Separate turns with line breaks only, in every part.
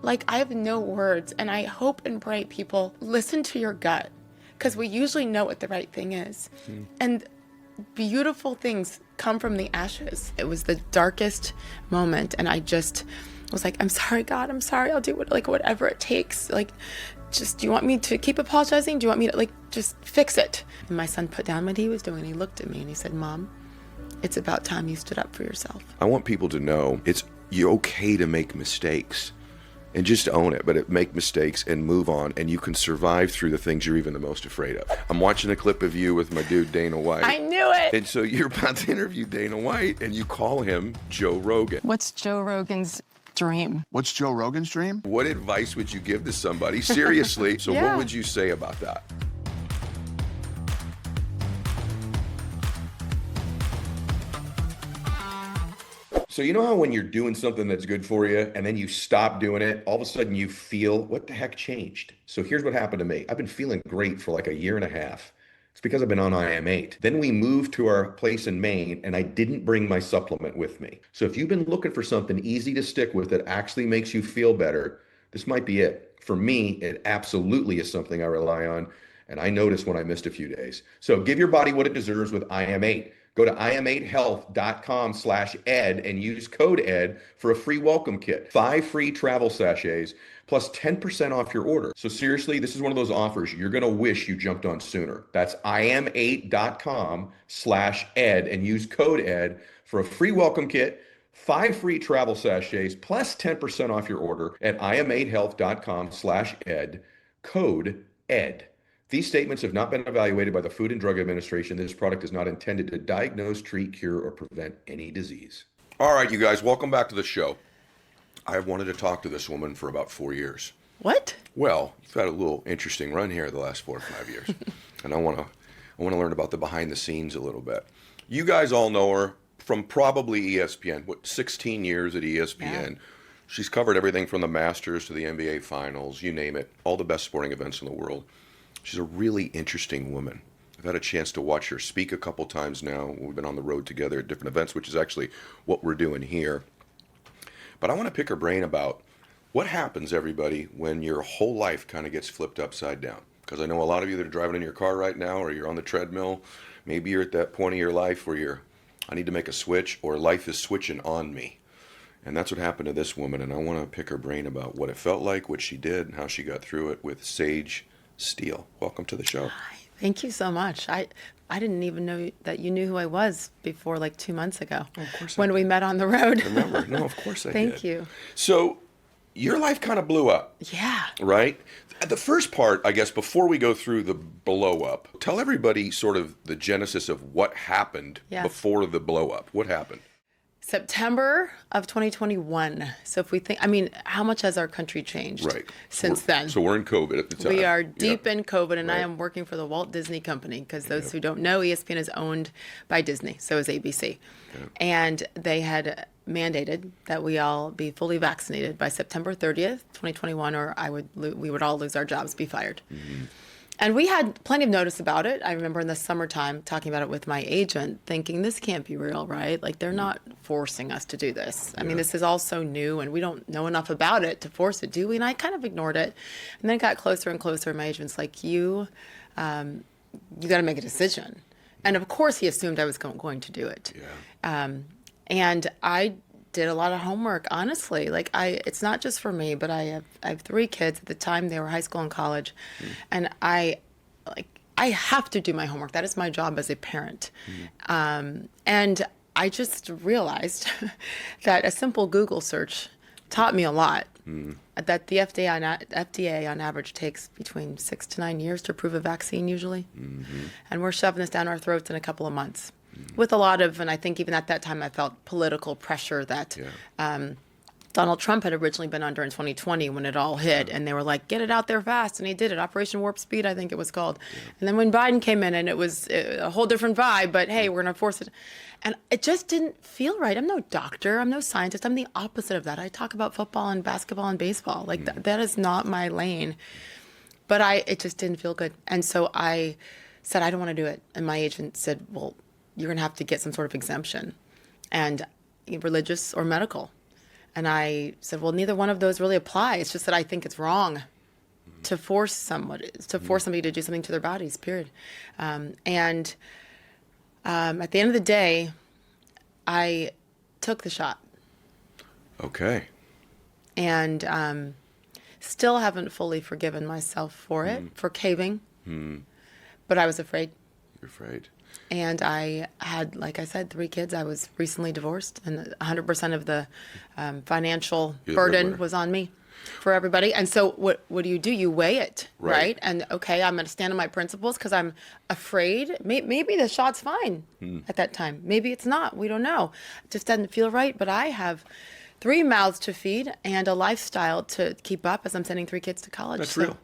Like, I have no words, and I hope and pray people listen to your gut, because we usually know what the right thing is. And beautiful things come from the ashes. It was the darkest moment, and I just was like, I'm sorry, God, I'm sorry. I'll do whatever it takes. Like, just, do you want me to keep apologizing? Do you want me to, just fix it? And my son put down what he was doing. He looked at me and he said, Mom, it's about time you stood up for yourself.
I want people to know you're okay to make mistakes. And just own it, but make mistakes and move on, and you can survive through the things you're even the most afraid of. I'm watching a clip of you with my dude Dana White.
I knew it!
And so you're about to interview Dana White, and you call him Joe Rogan.
What's Joe Rogan's dream?
What's Joe Rogan's dream?
What advice would you give to somebody? Seriously. So
Yeah.
What would you say about that? So you know how when you're doing something that's good for you and then you stop doing it, all of a sudden you feel, what the heck changed? So here's what happened to me. I've been feeling great for like a year and a half. It's because I've been on IM8. Then we moved to our place in Maine and I didn't bring my supplement with me. So if you've been looking for something easy to stick with that actually makes you feel better, this might be it. For me, it absolutely is something I rely on. And I notice when I missed a few days. So give your body what it deserves with IM8. Go to im8health.com/ed and use code ED for a free welcome kit. 5 free travel sachets plus 10% off your order. So seriously, this is one of those offers you're going to wish you jumped on sooner. That's im8.com/ed and use code ED for a free welcome kit, 5 free travel sachets plus 10% off your order at im8health.com/ed, code ED. These statements have not been evaluated by the Food and Drug Administration. This product is not intended to diagnose, treat, cure, or prevent any disease. All right, you guys, welcome back to the show. I've wanted to talk to this woman for about 4 years.
What?
Well, you've had a little interesting run here the last 4 or 5 years. And I want to learn about the behind the scenes a little bit. You guys all know her from probably ESPN, 16 years at ESPN. Yeah. She's covered everything from the Masters to the NBA Finals, you name it, all the best sporting events in the world. She's a really interesting woman. I've had a chance to watch her speak a couple times now. We've been on the road together at different events, which is actually what we're doing here. But I want to pick her brain about what happens, everybody, when your whole life kind of gets flipped upside down. Because I know a lot of you that are driving in your car right now, or you're on the treadmill, maybe you're at that point of your life where I need to make a switch, or life is switching on me. And that's what happened to this woman, and I want to pick her brain about what it felt like, what she did, and how she got through it with Sage Steele. Welcome to the show.
Hi, thank you so much. I didn't even know that you knew who I was before 2 months ago.
Oh, of course
when we met on the road.
Remember? No, of course I did.
Thank you.
So your life kind of blew up.
Yeah.
Right? The first part, I guess, before we go through the blow up, tell everybody sort of the genesis of what happened before the blow up. What happened?
September of 2021. So if we think, how much has our country changed since then?
So we're in COVID at the time.
We are deep in COVID, and I am working for the Walt Disney Company, because those who don't know, ESPN is owned by Disney, so is ABC. And they had mandated that we all be fully vaccinated by September 30th, 2021, or we would all lose our jobs, be fired. Mm-hmm. And we had plenty of notice about it. I remember in the summertime talking about it with my agent, thinking, this can't be real, right? They're not forcing us to do this. I mean, this is all so new, and we don't know enough about it to force it, do we? And I kind of ignored it. And then it got closer and closer. My agent's like, you got to make a decision. And of course, he assumed I was going to do it. Yeah. And I did a lot of homework, honestly. It's not just for me, but I have 3 kids. At the time, they were high school and college. And I have to do my homework. That is my job as a parent. And I just realized that a simple Google search taught me a lot. That the FDA on average takes between 6 to 9 years to approve a vaccine usually. And we're shoving this down our throats in a couple of months. With a lot of, and I think even at that time I felt political pressure that Donald Trump had originally been under in 2020 when it all hit, and they were like, get it out there fast, and he did it, Operation Warp Speed, I think it was called. And then when Biden came in, and it was a whole different vibe, but hey, we're going to force it. And it just didn't feel right. I'm no doctor, I'm no scientist, I'm the opposite of that. I talk about football and basketball and baseball. That is not my lane. But it just didn't feel good. And so I said, I don't want to do it. And my agent said, well, you're going to have to get some sort of exemption, and religious or medical. And I said, well, neither one of those really apply. It's just that I think it's wrong to force somebody to do something to their bodies, period. At the end of the day, I took the shot.
Okay.
And still haven't fully forgiven myself for it, for caving. But I was afraid.
You're afraid.
And I had, like I said, 3 kids. I was recently divorced, and 100% of the financial burden was on me for everybody. And so what do? You weigh it, right? And okay, I'm going to stand on my principles because I'm afraid. Maybe the shot's fine at that time. Maybe it's not. We don't know. It just doesn't feel right. But I have 3 mouths to feed and a lifestyle to keep up as I'm sending 3 kids to college.
That's real.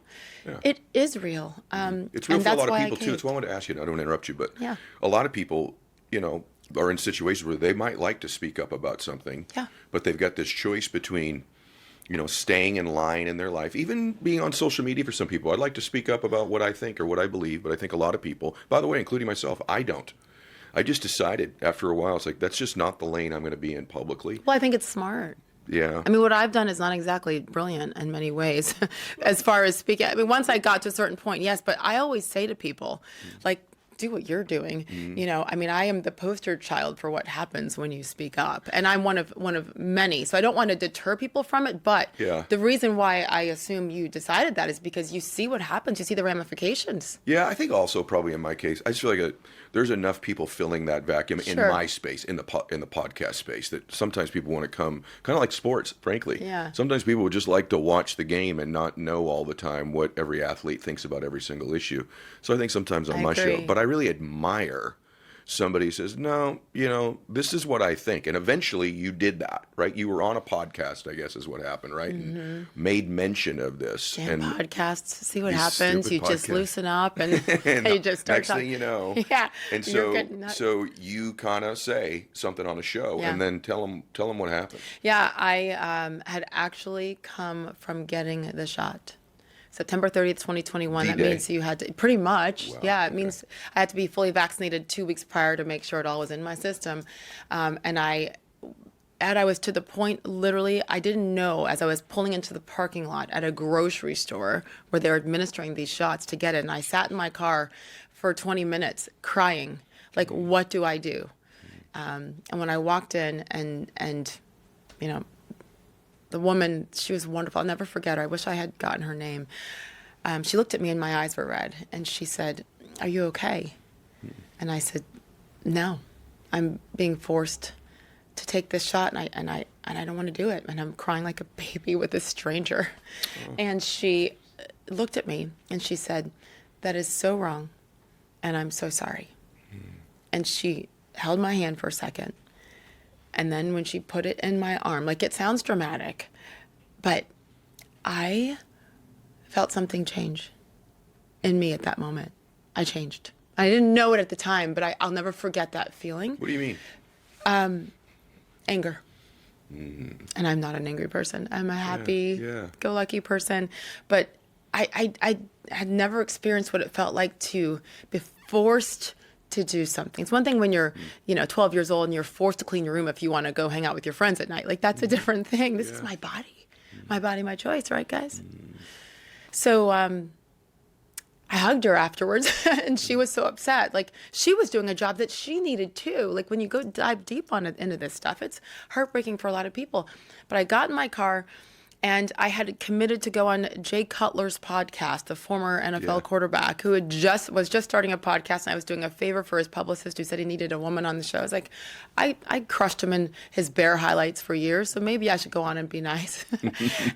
Yeah.
It is real.
It's real for a lot of people too. That's why I wanted to ask you. I don't want to interrupt you, but a lot of people, are in situations where they might like to speak up about something, but they've got this choice between, staying in line in their life, even being on social media for some people. I'd like to speak up about what I think or what I believe, but I think a lot of people, by the way, including myself, I don't. I just decided after a while, it's like, that's just not the lane I'm going to be in publicly.
Well, I think it's smart.
Yeah.
I mean, what I've done is not exactly brilliant in many ways as far as speaking. I mean, once I got to a certain point, yes, but I always say to people, like, do what you're doing. I mean, I am the poster child for what happens when you speak up, and I'm one of many. So I don't want to deter people from it, but the reason why I assume you decided that is because you see what happens, you see the ramifications.
Yeah, I think also probably in my case, I just feel like there's enough people filling that vacuum in my space, in the podcast space, that sometimes people want to come, kind of like sports, frankly.
Yeah.
Sometimes people would just like to watch the game and not know all the time what every athlete thinks about every single issue. So I think sometimes on my show, but I really admire somebody who says, no, this is what I think. And eventually you did that, right? You were on a podcast, I guess is what happened, right? And made mention of this.
Damn podcasts, see what happens. You just loosen up and you just start
next thing you know.
Yeah.
And so you kind of say something on a show and then tell them what happened.
Yeah, I had actually come from getting the shot. September 30th, 2021.
D-Day.
That means you had to, pretty much.
Wow.
Yeah, it means I had to be fully vaccinated 2 weeks prior to make sure it all was in my system. And I was to the point, literally, I didn't know as I was pulling into the parking lot at a grocery store where they were administering these shots to get it. And I sat in my car for 20 minutes crying, like, what do I do? And when I walked in and the woman, she was wonderful. I'll never forget her. I wish I had gotten her name. She looked at me and my eyes were red. And she said, are you okay? And I said, no, I'm being forced to take this shot and I don't want to do it. And I'm crying like a baby with a stranger. Oh. And she looked at me and she said, that is so wrong. And I'm so sorry. And she held my hand for a second. And then when she put it in my arm, like, it sounds dramatic, but I felt something change in me at that moment. I changed. I didn't know it at the time, but I'll never forget that feeling.
What do you mean?
Anger. And I'm not an angry person. I'm a happy, go lucky person. But I had never experienced what it felt like to be forced to do something. It's one thing when you're, 12 years old and you're forced to clean your room if you want to go hang out with your friends at night. Like, that's a different thing. This is my body. My body, my choice, right, guys? So I hugged her afterwards, and she was so upset. Like, she was doing a job that she needed too. Like, when you go dive deep into this stuff, it's heartbreaking for a lot of people. But I got in my car, and I had committed to go on Jay Cutler's podcast, the former NFL quarterback who was just starting a podcast, and I was doing a favor for his publicist who said he needed a woman on the show. I was like, I crushed him in his bear highlights for years, so maybe I should go on and be nice.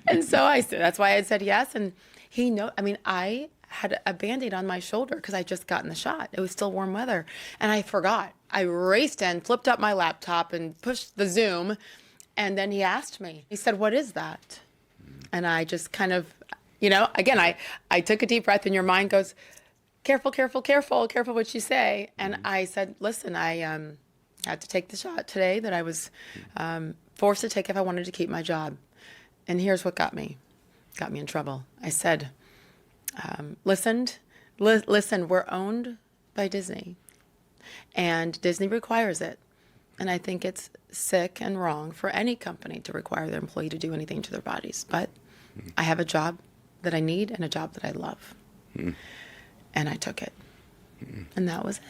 And so that's why I said yes. And I had a Band-Aid on my shoulder because I just gotten the shot. It was still warm weather, and I forgot. I raced in, flipped up my laptop, and pushed the Zoom, and then he asked me. He said, "What is that?" And I just kind of, again, I took a deep breath, and your mind goes, careful, careful, careful, careful what you say. And I said, listen, I had to take the shot today that I was forced to take if I wanted to keep my job. And here's what got me in trouble. I said, listen, we're owned by Disney, and Disney requires it. And I think it's sick and wrong for any company to require their employee to do anything to their bodies. But I have a job that I need and a job that I love. And I took it. And that was it.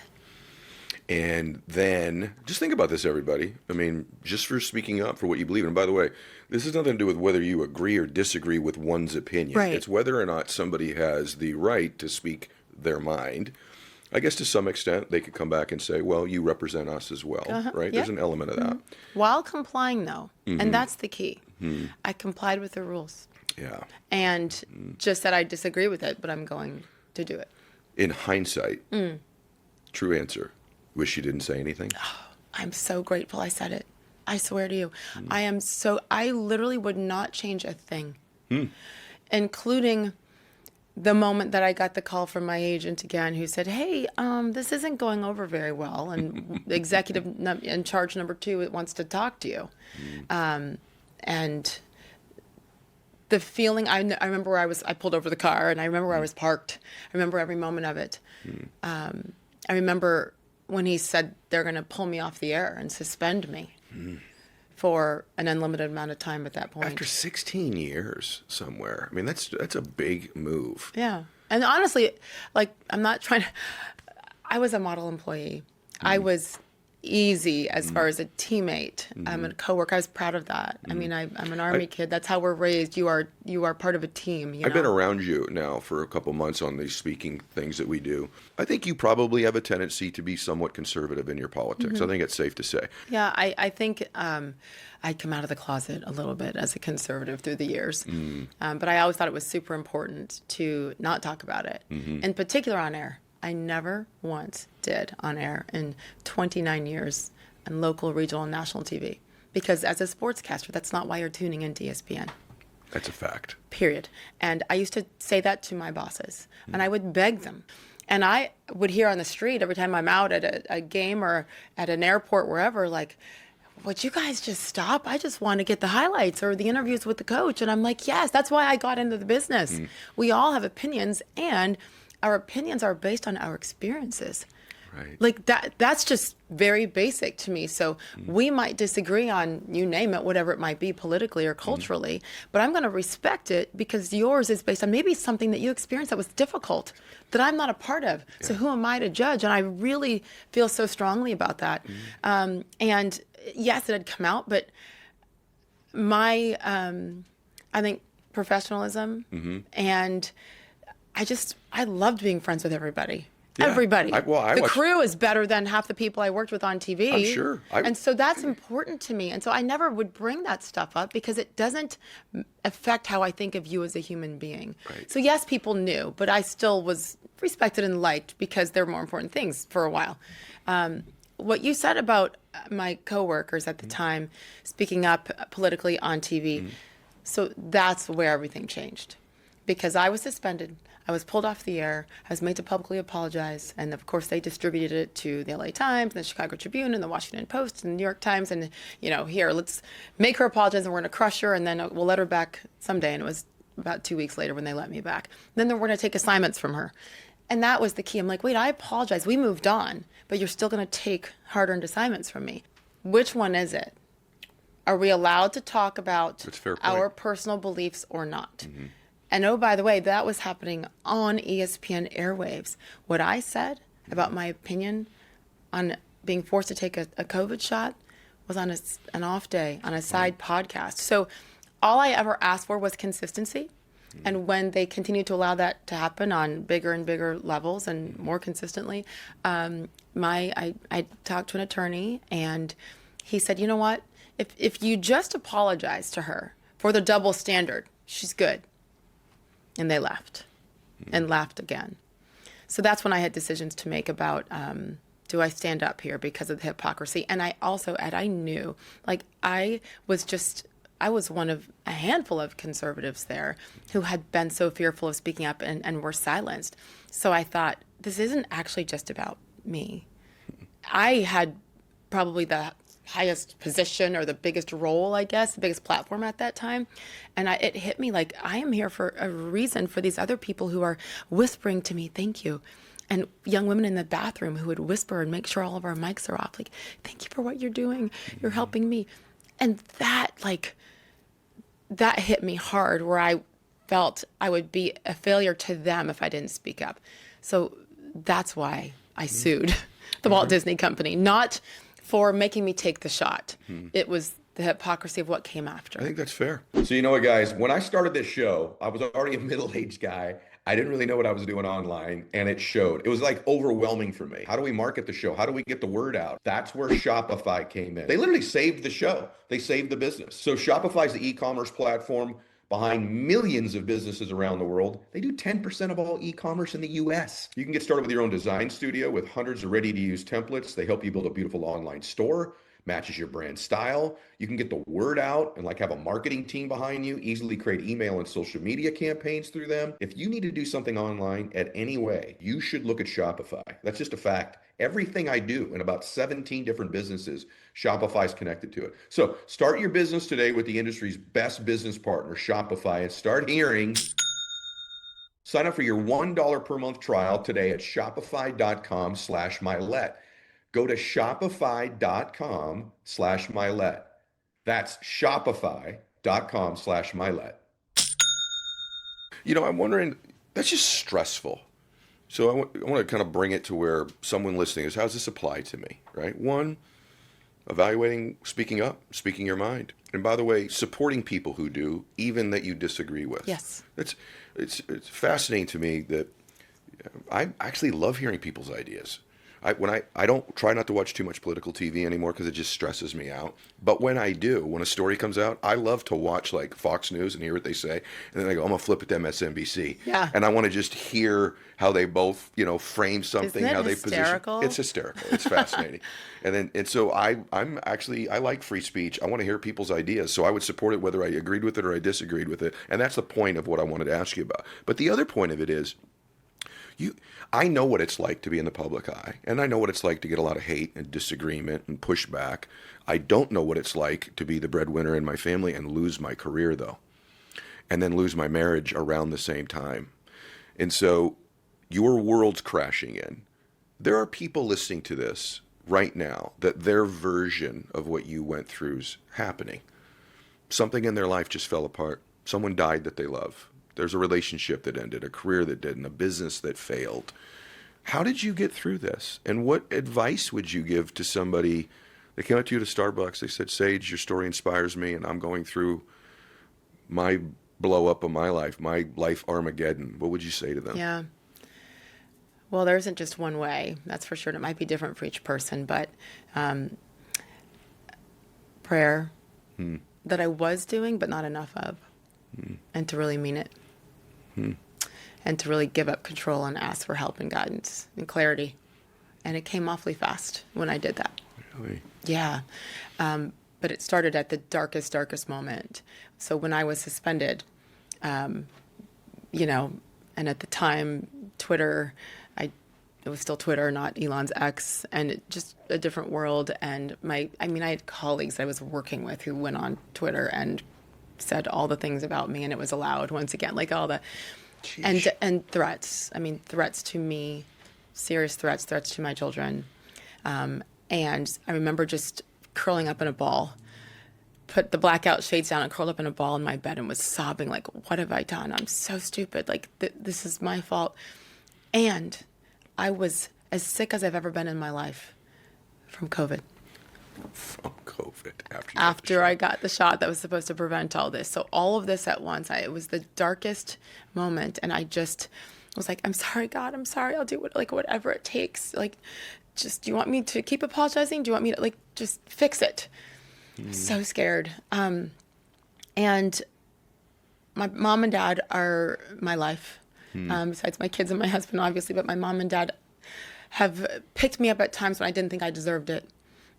And then, just think about this, everybody. I mean, just for speaking up for what you believe in. And by the way, this has nothing to do with whether you agree or disagree with one's opinion.
Right.
It's whether or not somebody has the right to speak their mind. I guess to some extent, they could come back and say, well, you represent us as well, right?
Yeah.
There's an element of that.
While complying, though, and that's the key. I complied with the rules.
Yeah.
And just that I disagree with it, but I'm going to do it.
In hindsight, true answer, wish you didn't say anything?
I'm so grateful I said it. I swear to you. I literally would not change a thing, including the moment that I got the call from my agent again, who said, hey, this isn't going over very well, and the executive in charge number 2 wants to talk to you. And the feeling, I remember where I pulled over the car, and I remember where I was parked. I remember every moment of it. I remember when he said they're going to pull me off the air and suspend me for an unlimited amount of time at that point.
After 16 years somewhere. I mean, that's a big move.
Yeah. And honestly, like, I'm not trying to, I was a model employee. I was easy as far as a teammate. I'm a coworker. I was proud of that. I mean, I'm an Army kid. That's how we're raised. You are part of a team.
I've been around you now for a couple months on these speaking things that we do. I think you probably have a tendency to be somewhat conservative in your politics. I think it's safe to say.
Yeah, I think I come out of the closet a little bit as a conservative through the years. But I always thought it was super important to not talk about it, in particular on air. I never once did on air in 29 years on local, regional, and national TV. Because as a sportscaster, that's not why you're tuning into ESPN.
That's a fact.
Period. And I used to say that to my bosses. And I would beg them. And I would hear on the street every time I'm out at a game or at an airport, wherever, like, would you guys just stop? I just want to get the highlights or the interviews with the coach. And I'm like, yes, that's why I got into the business. We all have opinions, and our opinions are based on our experiences.
Right.
Like that's just very basic to me. So we might disagree on, you name it, whatever it might be politically or culturally, but I'm going to respect it because yours is based on maybe something that you experienced that was difficult that I'm not a part of. Yeah. So who am I to judge? And I really feel so strongly about that. And yes, it had come out, but my, I think professionalism and I loved being friends with everybody. Yeah. Everybody. The crew is better than half the people I worked with on TV.
I'm sure.
And so that's important to me. And so I never would bring that stuff up because it doesn't affect how I think of you as a human being.
Right.
So yes, people knew, but I still was respected and liked because there were more important things for a while. What you said about my coworkers at the time speaking up politically on TV, so that's where everything changed. Because I was suspended. I was pulled off the air. I was made to publicly apologize. And of course, they distributed it to the LA Times and the Chicago Tribune and the Washington Post and the New York Times. And, here, let's make her apologize and we're going to crush her and then we'll let her back someday. And it was about 2 weeks later when they let me back. Then we're going to take assignments from her. And that was the key. I'm like, wait, I apologize. We moved on, but you're still going to take hard-earned assignments from me. Which one is it? Are we allowed to talk about our personal beliefs or not? And oh, by the way, that was happening on ESPN airwaves. What I said about my opinion on being forced to take a COVID shot was on an off day, on a side podcast. So all I ever asked for was consistency. And when they continued to allow that to happen on bigger and bigger levels and more consistently, I talked to an attorney and he said, you know what? If you just apologize to her for the double standard, she's good. And they left and laughed again. So that's when I had decisions to make about, do I stand up here because of the hypocrisy? And I also, Ed, I knew, like, I was one of a handful of conservatives there who had been so fearful of speaking up and were silenced. So I thought, this isn't actually just about me. I had probably the highest position or the biggest role, I guess, the biggest platform at that time. And it hit me like, I am here for a reason for these other people who are whispering to me, thank you. and young women in the bathroom who would whisper and make sure all of our mics are off, like, thank you for what you're doing. You're helping me. And that hit me hard, where I felt I would be a failure to them if I didn't speak up. So that's why I sued the Walt Disney Company, not for making me take the shot. It was the hypocrisy of what came after.
I think that's fair. So you know what, guys? When I started this show, I was already a middle-aged guy. I didn't really know what I was doing online, and it showed. It was like overwhelming for me. How do we market the show? How do we get the word out? That's where Shopify came in. They literally saved the show. They saved the business. So Shopify is the e-commerce platform behind millions of businesses around the world. They do 10% of all e-commerce in the US. You can get started with your own design studio with hundreds of ready-to-use templates. They help you build a beautiful online store, matches your brand style. You can get the word out and like have a marketing team behind you, easily create email and social media campaigns through them. If you need to do something online at any way, you should look at Shopify. That's just a fact. Everything I do in about 17 different businesses, Shopify is connected to it. So start your business today with the industry's best business partner, Shopify, and start hearing. Sign up for your $1 per month trial today at shopify.com/Mylett. Go to shopify.com/Mylett. That's shopify.com/Mylett. You know, I'm wondering, that's just stressful. So I want to kind of bring it to where someone listening is, how does this apply to me, right? One, evaluating, speaking up, speaking your mind. And by the way, supporting people who do, even that you disagree with.
Yes.
It's fascinating to me that I actually love hearing people's ideas. I don't try not to watch too much political TV anymore because it just stresses me out. But when I do, when a story comes out, I love to watch like Fox News and hear what they say. And then I go, I'm going to flip it to MSNBC.
Yeah.
And I want to just hear how they both, frame something,
Isn't it
how they
hysterical?
position. It's hysterical. It's fascinating. And so I like free speech. I want to hear people's ideas. So I would support it whether I agreed with it or I disagreed with it. And that's the point of what I wanted to ask you about. But the other point of it is, I know what it's like to be in the public eye, and I know what it's like to get a lot of hate and disagreement and pushback. I don't know what it's like to be the breadwinner in my family and lose my career, though, and then lose my marriage around the same time. And so your world's crashing in. There are people listening to this right now that their version of what you went through is happening. Something in their life just fell apart. Someone died that they love. There's a relationship that ended, a career that didn't, a business that failed. How did you get through this? And what advice would you give to somebody that came up to you at Starbucks? They said, Sage, your story inspires me, and I'm going through my blow up of my life Armageddon. What would you say to them?
Yeah. Well, there isn't just one way, that's for sure. And it might be different for each person, but prayer that I was doing, but not enough of, and to really mean it. And to really give up control and ask for help and guidance and clarity. And it came awfully fast when I did that.
Really?
Yeah. But it started at the darkest moment. So when I was suspended, and at the time, Twitter, it was still Twitter, not Elon's X, and just a different world. And I had colleagues I was working with who went on Twitter and said all the things about me, and it was allowed once again, like all the, and threats. Threats to me, serious threats to my children. And I remember just curling up in a ball, put the blackout shades down and curled up in a ball in my bed and was sobbing like, what have I done? I'm so stupid. Like, this is my fault. And I was as sick as I've ever been in my life from COVID.
From COVID
after I got the shot that was supposed to prevent all this. So all of this at once, it was the darkest moment. And I just was like, I'm sorry, God, I'm sorry. I'll do whatever it takes. Like, just, do you want me to keep apologizing? Do you want me to just fix it? So scared. And my mom and dad are my life, besides my kids and my husband, obviously, but my mom and dad have picked me up at times when I didn't think I deserved it.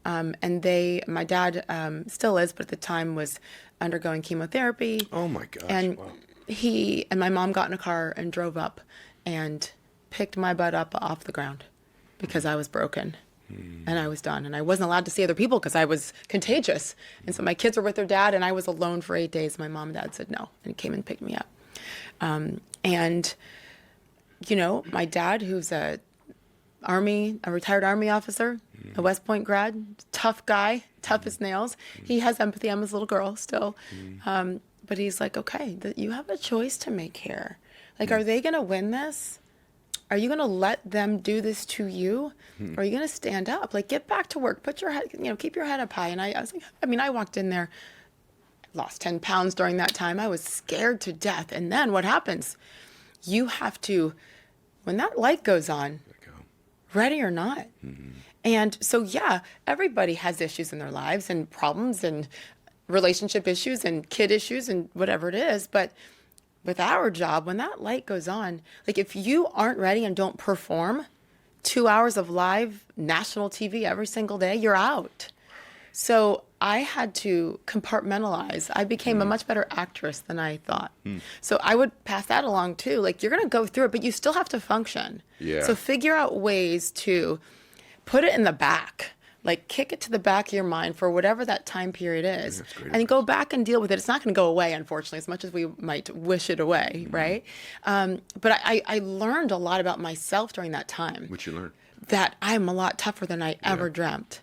And my dad still is, but at the time was undergoing chemotherapy.
Oh my gosh.
And
wow.
he and my mom got in a car and drove up and picked my butt up off the ground because I was broken and I was done. And I wasn't allowed to see other people because I was contagious. And so my kids were with their dad and I was alone for 8 days. My mom and dad said no and came and picked me up. My dad, who's a a retired Army officer, a West Point grad, tough guy, tough as nails. He has empathy. I'm his little girl still. But he's like, okay, you have a choice to make here. Like, are they going to win this? Are you going to let them do this to you? Or are you going to stand up? Like, get back to work. Put your head, keep your head up high. And I was like, I walked in there, lost 10 pounds during that time. I was scared to death. And then what happens? You have to, when that light goes on, ready or not. And so, yeah, everybody has issues in their lives and problems and relationship issues and kid issues and whatever it is. But with our job, when that light goes on, like if you aren't ready and don't perform 2 hours of live national TV every single day, you're out. So I had to compartmentalize. I became a much better actress than I thought. So I would pass that along too. Like, you're going to go through it, but you still have to function.
Yeah.
So figure out ways to put it in the back. Like, kick it to the back of your mind for whatever that time period is. And go back and deal with it. It's not going to go away, unfortunately, as much as we might wish it away, right? But I learned a lot about myself during that time.
What you learned?
That I'm a lot tougher than I ever dreamt.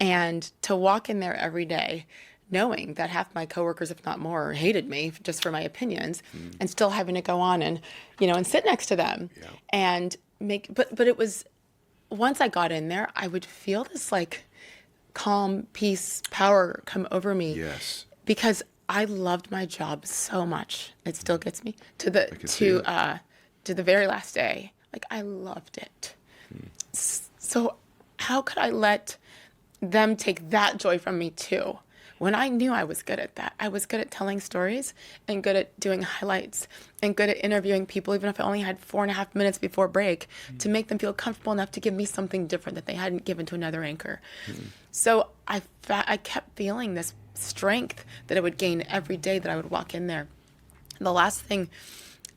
And to walk in there every day knowing that half my coworkers, if not more, hated me just for my opinions, and still having to go on and, and sit next to them and but it was, once I got in there, I would feel this like calm, peace, power come over me.
Yes.
Because I loved my job so much. It still gets me to the very last day. Like, I loved it. So how could I let them take that joy from me too? When I knew I was good at that. I was good at telling stories and good at doing highlights and good at interviewing people, even if I only had 4.5 minutes before break, to make them feel comfortable enough to give me something different that they hadn't given to another anchor. So I kept feeling this strength that I would gain every day that I would walk in there. The last thing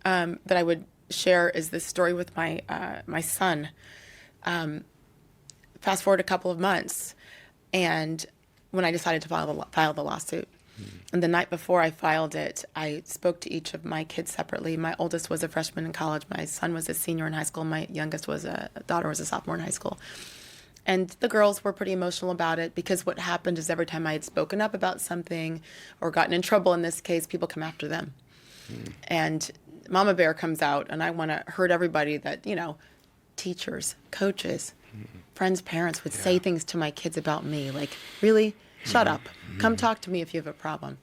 that I would share is this story with my son. Fast forward a couple of months, and when I decided to file the lawsuit. And the night before I filed it, I spoke to each of my kids separately. My oldest was a freshman in college. My son was a senior in high school. My youngest daughter was a sophomore in high school. And the girls were pretty emotional about it, because what happened is every time I had spoken up about something or gotten in trouble in this case, people come after them. And Mama Bear comes out, and I want to hurt everybody that, teachers, coaches, friends, parents would say things to my kids about me, like, really? Shut up. Come talk to me if you have a problem.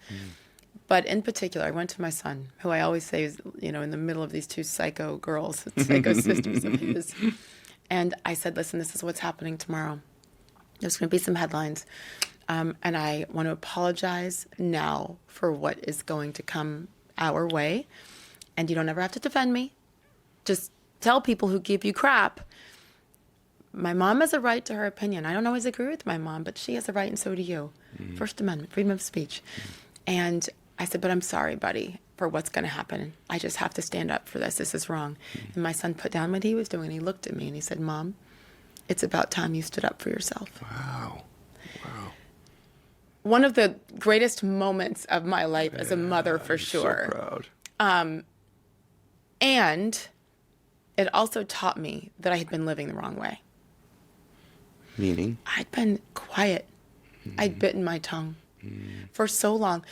But in particular, I went to my son, who I always say is, in the middle of these two psycho girls, psycho sisters of his. And I said, listen, this is what's happening tomorrow. There's going to be some headlines. And I want to apologize now for what is going to come our way. And you don't ever have to defend me. Just tell people who give you crap. My mom has a right to her opinion. I don't always agree with my mom, but she has a right, and so do you. First Amendment, freedom of speech. And I said, but I'm sorry, buddy, for what's going to happen. I just have to stand up for this. This is wrong. And my son put down what he was doing, and he looked at me, and he said, Mom, it's about time you stood up for yourself.
Wow.
One of the greatest moments of my life as a mother, for sure.
So proud.
And it also taught me that I had been living the wrong way.
Meaning?
I'd been quiet. I'd bitten my tongue for so long,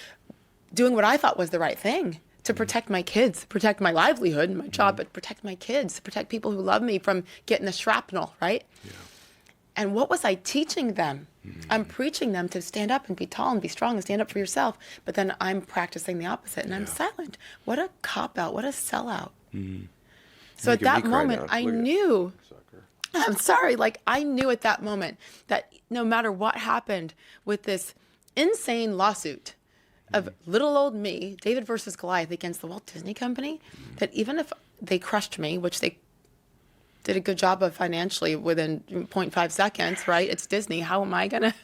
doing what I thought was the right thing to protect my kids, protect my livelihood and my job, but protect my kids, protect people who love me from getting the shrapnel, right? Yeah. And what was I teaching them? I'm preaching them to stand up and be tall and be strong and stand up for yourself, but then I'm practicing the opposite, and I'm silent. What a cop-out, what a sellout. So at that moment, I knew... I'm sorry, I knew at that moment that no matter what happened with this insane lawsuit of little old me, David versus Goliath, against the Walt Disney Company, that even if they crushed me, which they did a good job of financially within 0.5 seconds, right? It's Disney. How am I going to?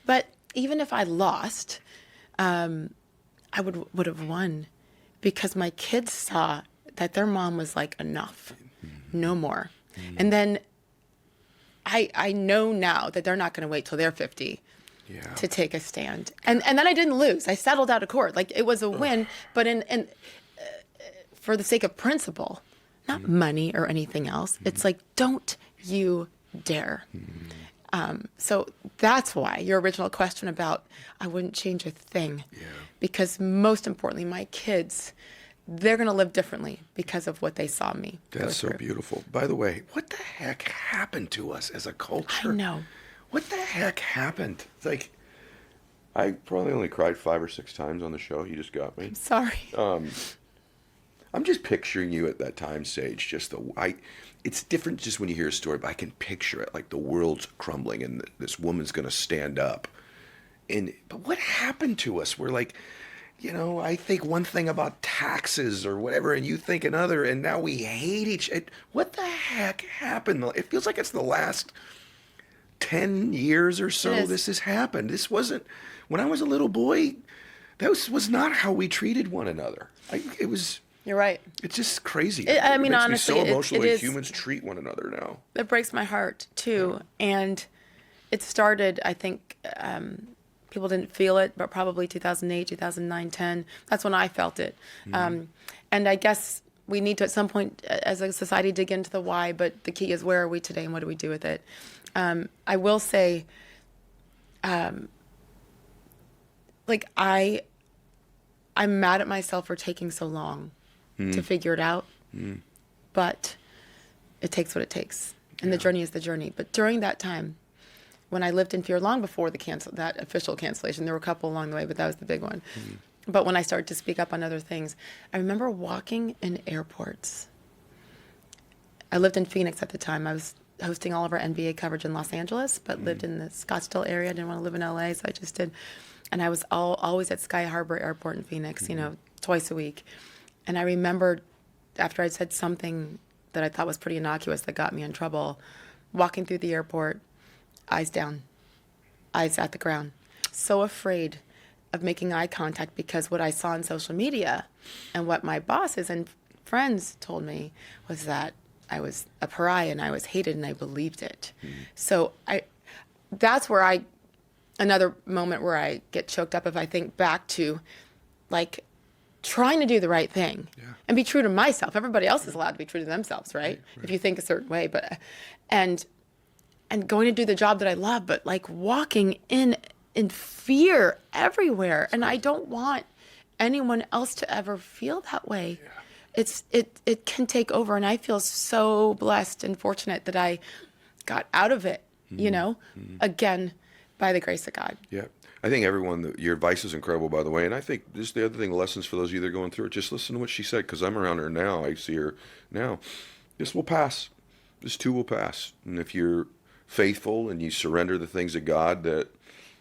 But even if I lost, I would have won, because my kids saw that their mom was like, enough, no more. And then I know now that they're not going to wait till they're 50 to take a stand. And then I didn't lose. I settled out of court. It was a win, but for the sake of principle, not money or anything else. It's like, don't you dare. So that's why your original question about I wouldn't change a thing.
Yeah.
Because most importantly, my kids, they're going to live differently because of what they saw me go
That's so
through.
beautiful. By the way, what the heck happened to us as a culture?
I know.
What the heck happened? It's like, I probably only cried 5 or 6 times on the show. You just got me.
Sorry.
I'm just picturing you at that time, Sage. It's different just when you hear a story, but I can picture it like the world's crumbling and this woman's going to stand up. But what happened to us? We're like, I think one thing about taxes or whatever, and you think another, and now we hate each other. What the heck happened? It feels like it's the last 10 years or so this has happened. This wasn't, when I was a little boy, that was not how we treated one another.
You're right.
It's just crazy.
I mean,
it makes
honestly,
me so emotional
it
that
is,
humans treat one another now.
It breaks my heart, too. And it started, I think, people didn't feel it, but probably 2008, 2009, 10. That's when I felt it. And I guess we need to, at some point, as a society, dig into the why. But the key is, where are we today and what do we do with it? I will say, I'm mad at myself for taking so long to figure it out. But it takes what it takes. And the journey is the journey. But during that time, when I lived in fear, long before that official cancellation, there were a couple along the way, but that was the big one. But when I started to speak up on other things, I remember walking in airports. I lived in Phoenix at the time. I was hosting all of our NBA coverage in Los Angeles, but lived in the Scottsdale area. I didn't want to live in LA, so I just did. And I was always at Sky Harbor Airport in Phoenix, twice a week. And I remember after I'd said something that I thought was pretty innocuous that got me in trouble, walking through the airport, eyes down, eyes at the ground, so afraid of making eye contact because what I saw on social media and what my bosses and friends told me was that I was a pariah and I was hated, and I believed it. So that's where another moment where I get choked up if I think back to trying to do the right thing and be true to myself. Everybody else is allowed to be true to themselves, right? If you think a certain way, and going to do the job that I love, but walking in fear everywhere. And I don't want anyone else to ever feel that way. It can take over. And I feel so blessed and fortunate that I got out of it, again, by the grace of God. Yeah.
I think your advice is incredible, by the way. And I think this is the other thing, lessons for those of you that are going through it. Just listen to what she said, because I'm around her now. I see her now. This will pass. This too will pass. And if you're faithful and you surrender the things of God that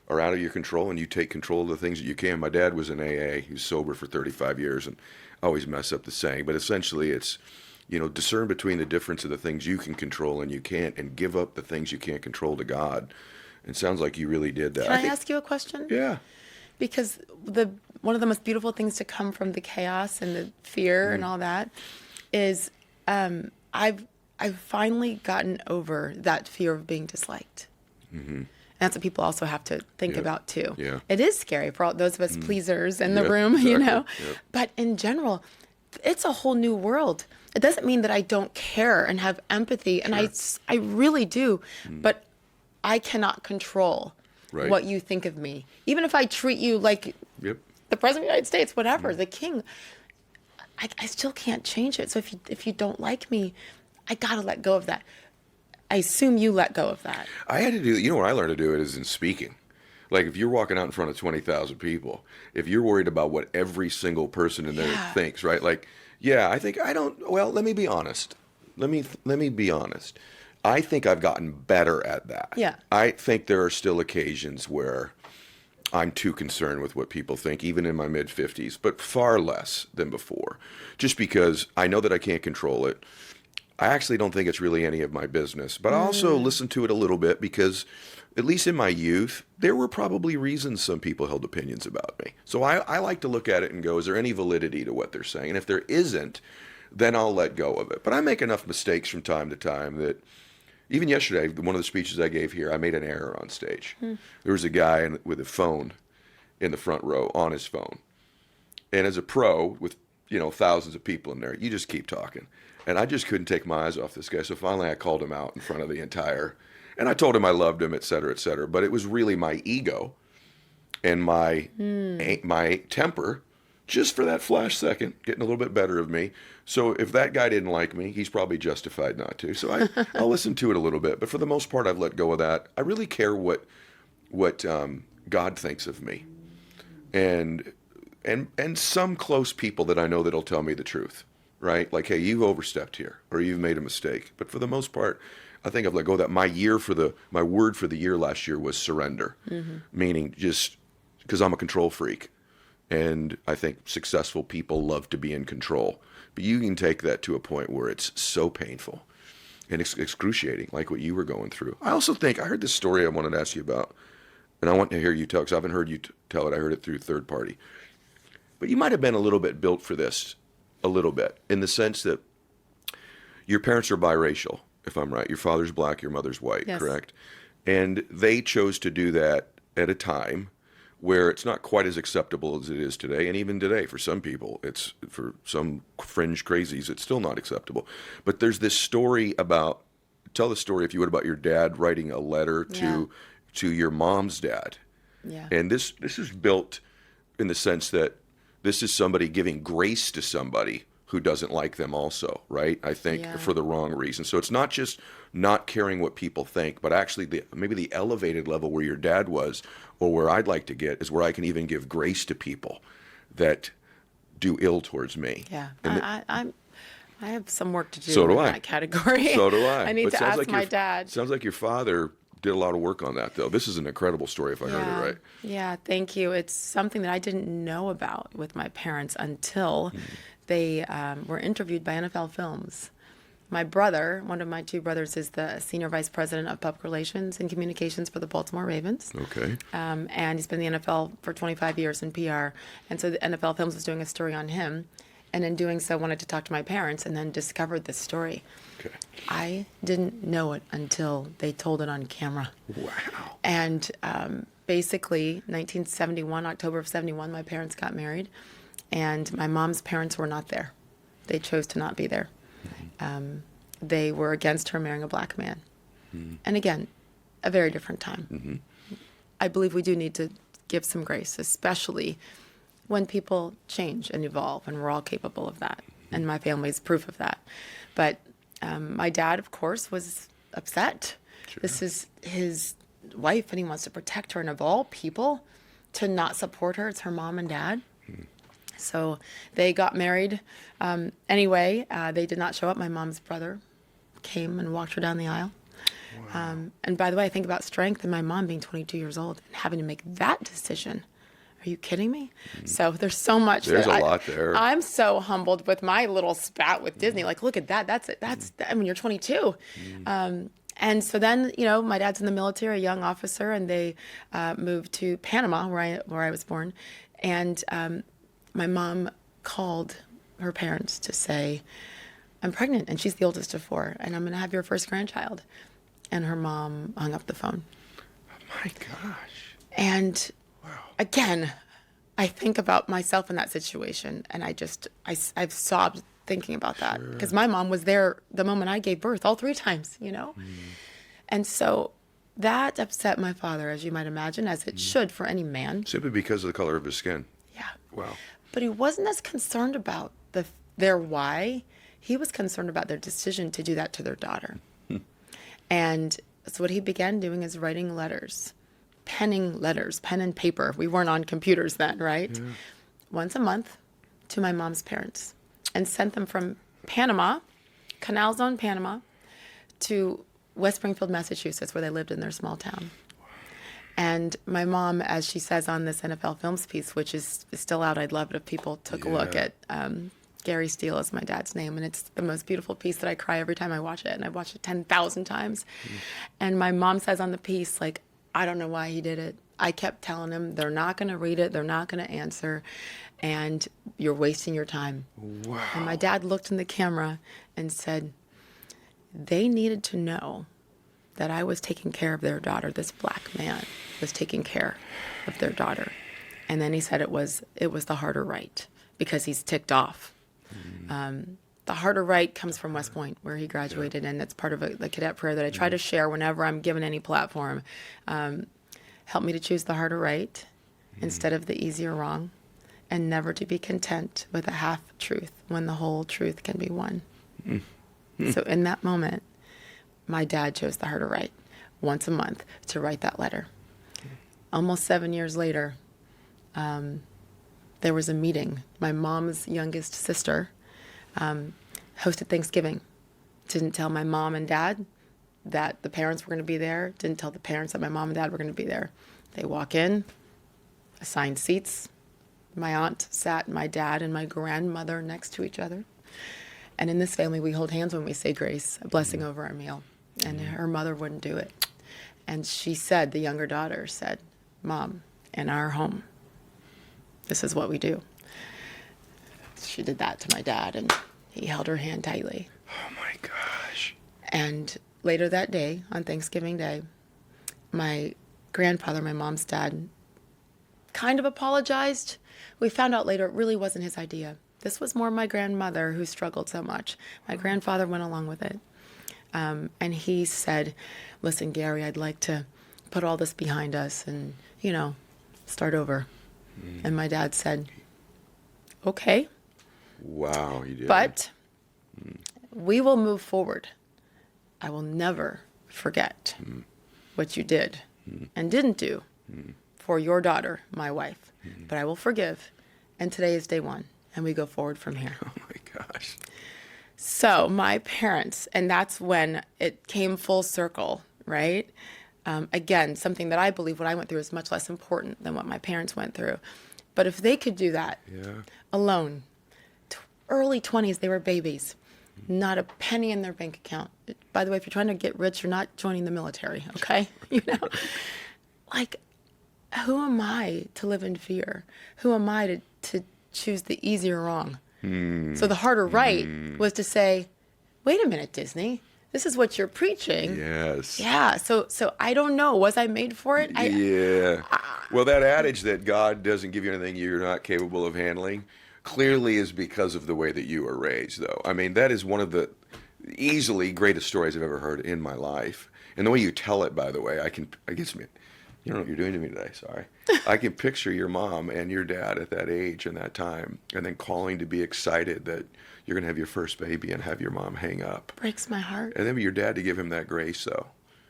are out of your control and you take control of the things that you can. My dad was in AA. He was sober for 35 years, and I always mess up the saying. But essentially it's, discern between the difference of the things you can control and you can't, and give up the things you can't control to God. It sounds like you really did that.
Can I ask you a question?
Yeah.
Because one of the most beautiful things to come from the chaos and the fear and all that is I've finally gotten over that fear of being disliked. And that's what people also have to think about too. Yeah. It is scary for all those of us pleasers in the room, Yep. But in general, it's a whole new world. It doesn't mean that I don't care and have empathy, and I really do. But I cannot control what you think of me. Even if I treat you like the President of the United States, whatever, the king, I still can't change it. So if you don't like me, I got to let go of that. I assume you let go of that. I
had to do, what I learned to do it is in speaking. Like if you're walking out in front of 20,000 people, if you're worried about what every single person in there thinks, right? Let me be honest. Let me be honest. I think I've gotten better at that. Yeah. I think there are still occasions where I'm too concerned with what people think, even in my mid-50s, but far less than before, just because I know that I can't control it. I actually don't think it's really any of my business, but I also listen to it a little bit because, at least in my youth, there were probably reasons some people held opinions about me. So I like to look at it and go, is there any validity to what they're saying? And if there isn't, then I'll let go of it. But I make enough mistakes from time to time that, even yesterday, one of the speeches I gave here, I made an error on stage. There was a guy with a phone in the front row on his phone. And as a pro with, thousands of people in there. You just keep talking. And I just couldn't take my eyes off this guy. So finally I called him out in front of the entire, and I told him I loved him, et cetera, et cetera. But it was really my ego and my temper, just for that flash second, getting a little bit better of me. So if that guy didn't like me, he's probably justified not to. So I'll listen to it a little bit. But for the most part, I've let go of that. I really care what God thinks of me. And some close people that I know that'll tell me the truth, right? Like, hey, you've overstepped here, or you've made a mistake. But for the most part, I think I've let go of that. My word for the year last year was surrender, meaning just because I'm a control freak. And I think successful people love to be in control. But you can take that to a point where it's so painful and excruciating, like what you were going through. I also think, I heard this story I wanted to ask you about, and I want to hear you tell, because I haven't heard you tell it. I heard it through third party. But you might have been a little bit built for this, a little bit, in the sense that your parents are biracial, if I'm right. Your father's black, your mother's white,
Yes.
correct? And they chose to do that at a time where it's not quite as acceptable as it is today. And even today, for some people, for some fringe crazies, it's still not acceptable. But there's this story tell the story, if you would, about your dad writing a letter to your mom's dad.
Yeah.
And this is built in the sense that this is somebody giving grace to somebody who doesn't like them also, right? I think for the wrong reason. So it's not just not caring what people think, but actually maybe the elevated level where your dad was, or where I'd like to get, is where I can even give grace to people that do ill towards me.
Yeah.
And
I have some work to do
So do
in
I.
that category.
so do I.
I need
But
to
sounds
ask
like
my dad.
Sounds like your father did a lot of work on that, though. This is an incredible story, if I heard it right.
Yeah, thank you. It's something that I didn't know about with my parents until they were interviewed by NFL Films. My brother, one of my two brothers, is the senior vice president of public relations and communications for the Baltimore Ravens.
Okay.
And he's been in the NFL for 25 years in PR. And so the NFL Films was doing a story on him. And in doing so, wanted to talk to my parents, and then discovered this story.
Okay.
I didn't know it until they told it on camera.
Wow.
And basically, 1971, October of 71, my parents got married. And my mom's parents were not there. They chose to not be there. They were against her marrying a black man. And again, a very different time. I believe we do need to give some grace, especially when people change and evolve, and we're all capable of that. And my family is proof of that. But my dad, of course, was upset.
Sure.
This is his wife, and he wants to protect her. And of all people, to not support her, it's her mom and dad. So they got married. Anyway, they did not show up. My mom's brother came and walked her down the aisle. Wow. And by the way, I think about strength and my mom being 22 years old and having to make that decision. Are you kidding me? So there's so much.
There's a lot there.
I'm so humbled with my little spat with Disney. Like, look at that. That's it. I mean, you're 22. And so then, my dad's in the military, a young officer, and they moved to Panama, where I was born. And my mom called her parents to say, I'm pregnant, and she's the oldest of 4, and I'm going to have your first grandchild. And her mom hung up the phone.
Oh my gosh.
And again, I think about myself in that situation, and I've sobbed thinking about that, because my mom was there the moment I gave birth, all 3 times, And so that upset my father, as you might imagine, as it should for any man.
Simply because of the color of his skin.
Yeah.
Wow.
But he wasn't as concerned about their why. He was concerned about their decision to do that to their daughter. And so what he began doing is writing letters, penning letters, pen and paper. We weren't on computers then, right? Yeah. Once a month to my mom's parents, and sent them from Panama, Canal Zone, Panama, to West Springfield, Massachusetts, where they lived in their small town. And my mom, as she says on this NFL Films piece, which is still out, I'd love it if people took a look at. Gary Steele is my dad's name, and it's the most beautiful piece that I cry every time I watch it, and I've watched it 10,000 times. And my mom says on the piece, like, I don't know why he did it. I kept telling him, they're not going to read it, they're not going to answer, and you're wasting your time.
Wow.
And my dad looked in the camera and said, they needed to know that I was taking care of their daughter. This black man was taking care of their daughter. And then he said it was the harder right, because he's ticked off The harder right comes from West Point, where he graduated, and it's part of the cadet prayer that I try to share whenever I'm given any platform. Help me to choose the harder right instead of the easier wrong, and never to be content with a half truth when the whole truth can be one. So in that moment, my dad chose the harder right once a month to write that letter. Almost 7 years later, there was a meeting. My mom's youngest sister hosted Thanksgiving. Didn't tell my mom and dad that the parents were going to be there. Didn't tell the parents that my mom and dad were going to be there. They walk in, assigned seats. My aunt sat my dad and my grandmother next to each other. And in this family, we hold hands when we say grace, a blessing over our meal. And her mother wouldn't do it. And she said, the younger daughter said, Mom, in our home, this is what we do. She did that to my dad, and he held her hand tightly.
Oh, my gosh.
And later that day, on Thanksgiving Day, my grandfather, my mom's dad, kind of apologized. We found out later it really wasn't his idea. This was more my grandmother who struggled so much. My grandfather went along with it. And he said, listen, Gary, I'd like to put all this behind us and, start over. And my dad said, okay.
Wow, he did.
But we will move forward. I will never forget what you did and didn't do for your daughter, my wife. But I will forgive. And today is day one. And we go forward from here.
Oh, my gosh.
So my parents, and that's when it came full circle, right? Again, something that I believe what I went through is much less important than what my parents went through. But if they could do that alone, early 20s, they were babies, not a penny in their bank account. By the way, if you're trying to get rich, you're not joining the military, okay? Like, who am I to live in fear? Who am I to choose the easier wrong? So the harder right was to say, wait a minute, Disney, this is what you're preaching.
Yes.
Yeah. So I don't know. Was I made for it?
Well, that adage that God doesn't give you anything you're not capable of handling clearly is because of the way that you were raised, though. I mean, that is one of the easily greatest stories I've ever heard in my life. And the way you tell it, by the way, I guess, you don't know what you're doing to me today, sorry. I can picture your mom and your dad at that age and that time, and then calling to be excited that you're going to have your first baby and have your mom hang up.
Breaks my heart.
And then your dad to give him that grace, though.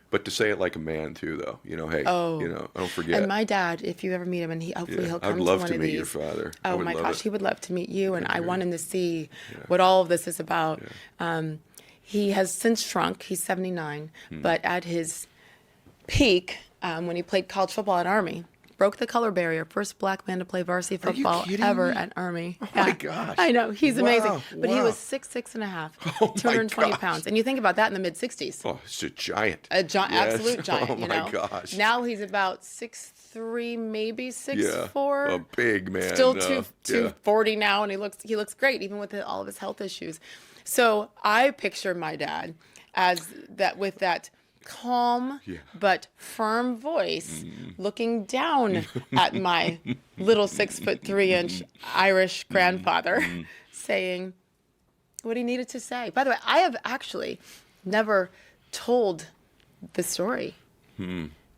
But to say it like a man, too, though. Hey, don't forget.
And my dad, if you ever meet him, and hopefully he'll come to one of these.
I'd love to meet your father.
Oh, my gosh, he would love to meet you, and I want him to see what all of this is about. Yeah. He has since shrunk. He's 79. But at his peak, when he played college football at Army, broke the color barrier, first black man to play varsity football ever at Army.
Oh, my gosh.
I know, he's amazing. But he was 6'6" and a half, 220 pounds. And you think about that in the mid-60s.
Oh, he's a giant.
Absolute giant,
Oh, my gosh.
Now he's about 6'3", maybe 6'4".
A big man.
Still 240 now, and he looks great, even with all of his health issues. So I picture my dad as that, with that calm but firm voice, looking down at my little 6'3" Irish grandfather, saying what he needed to say. By the way, I have actually never told the story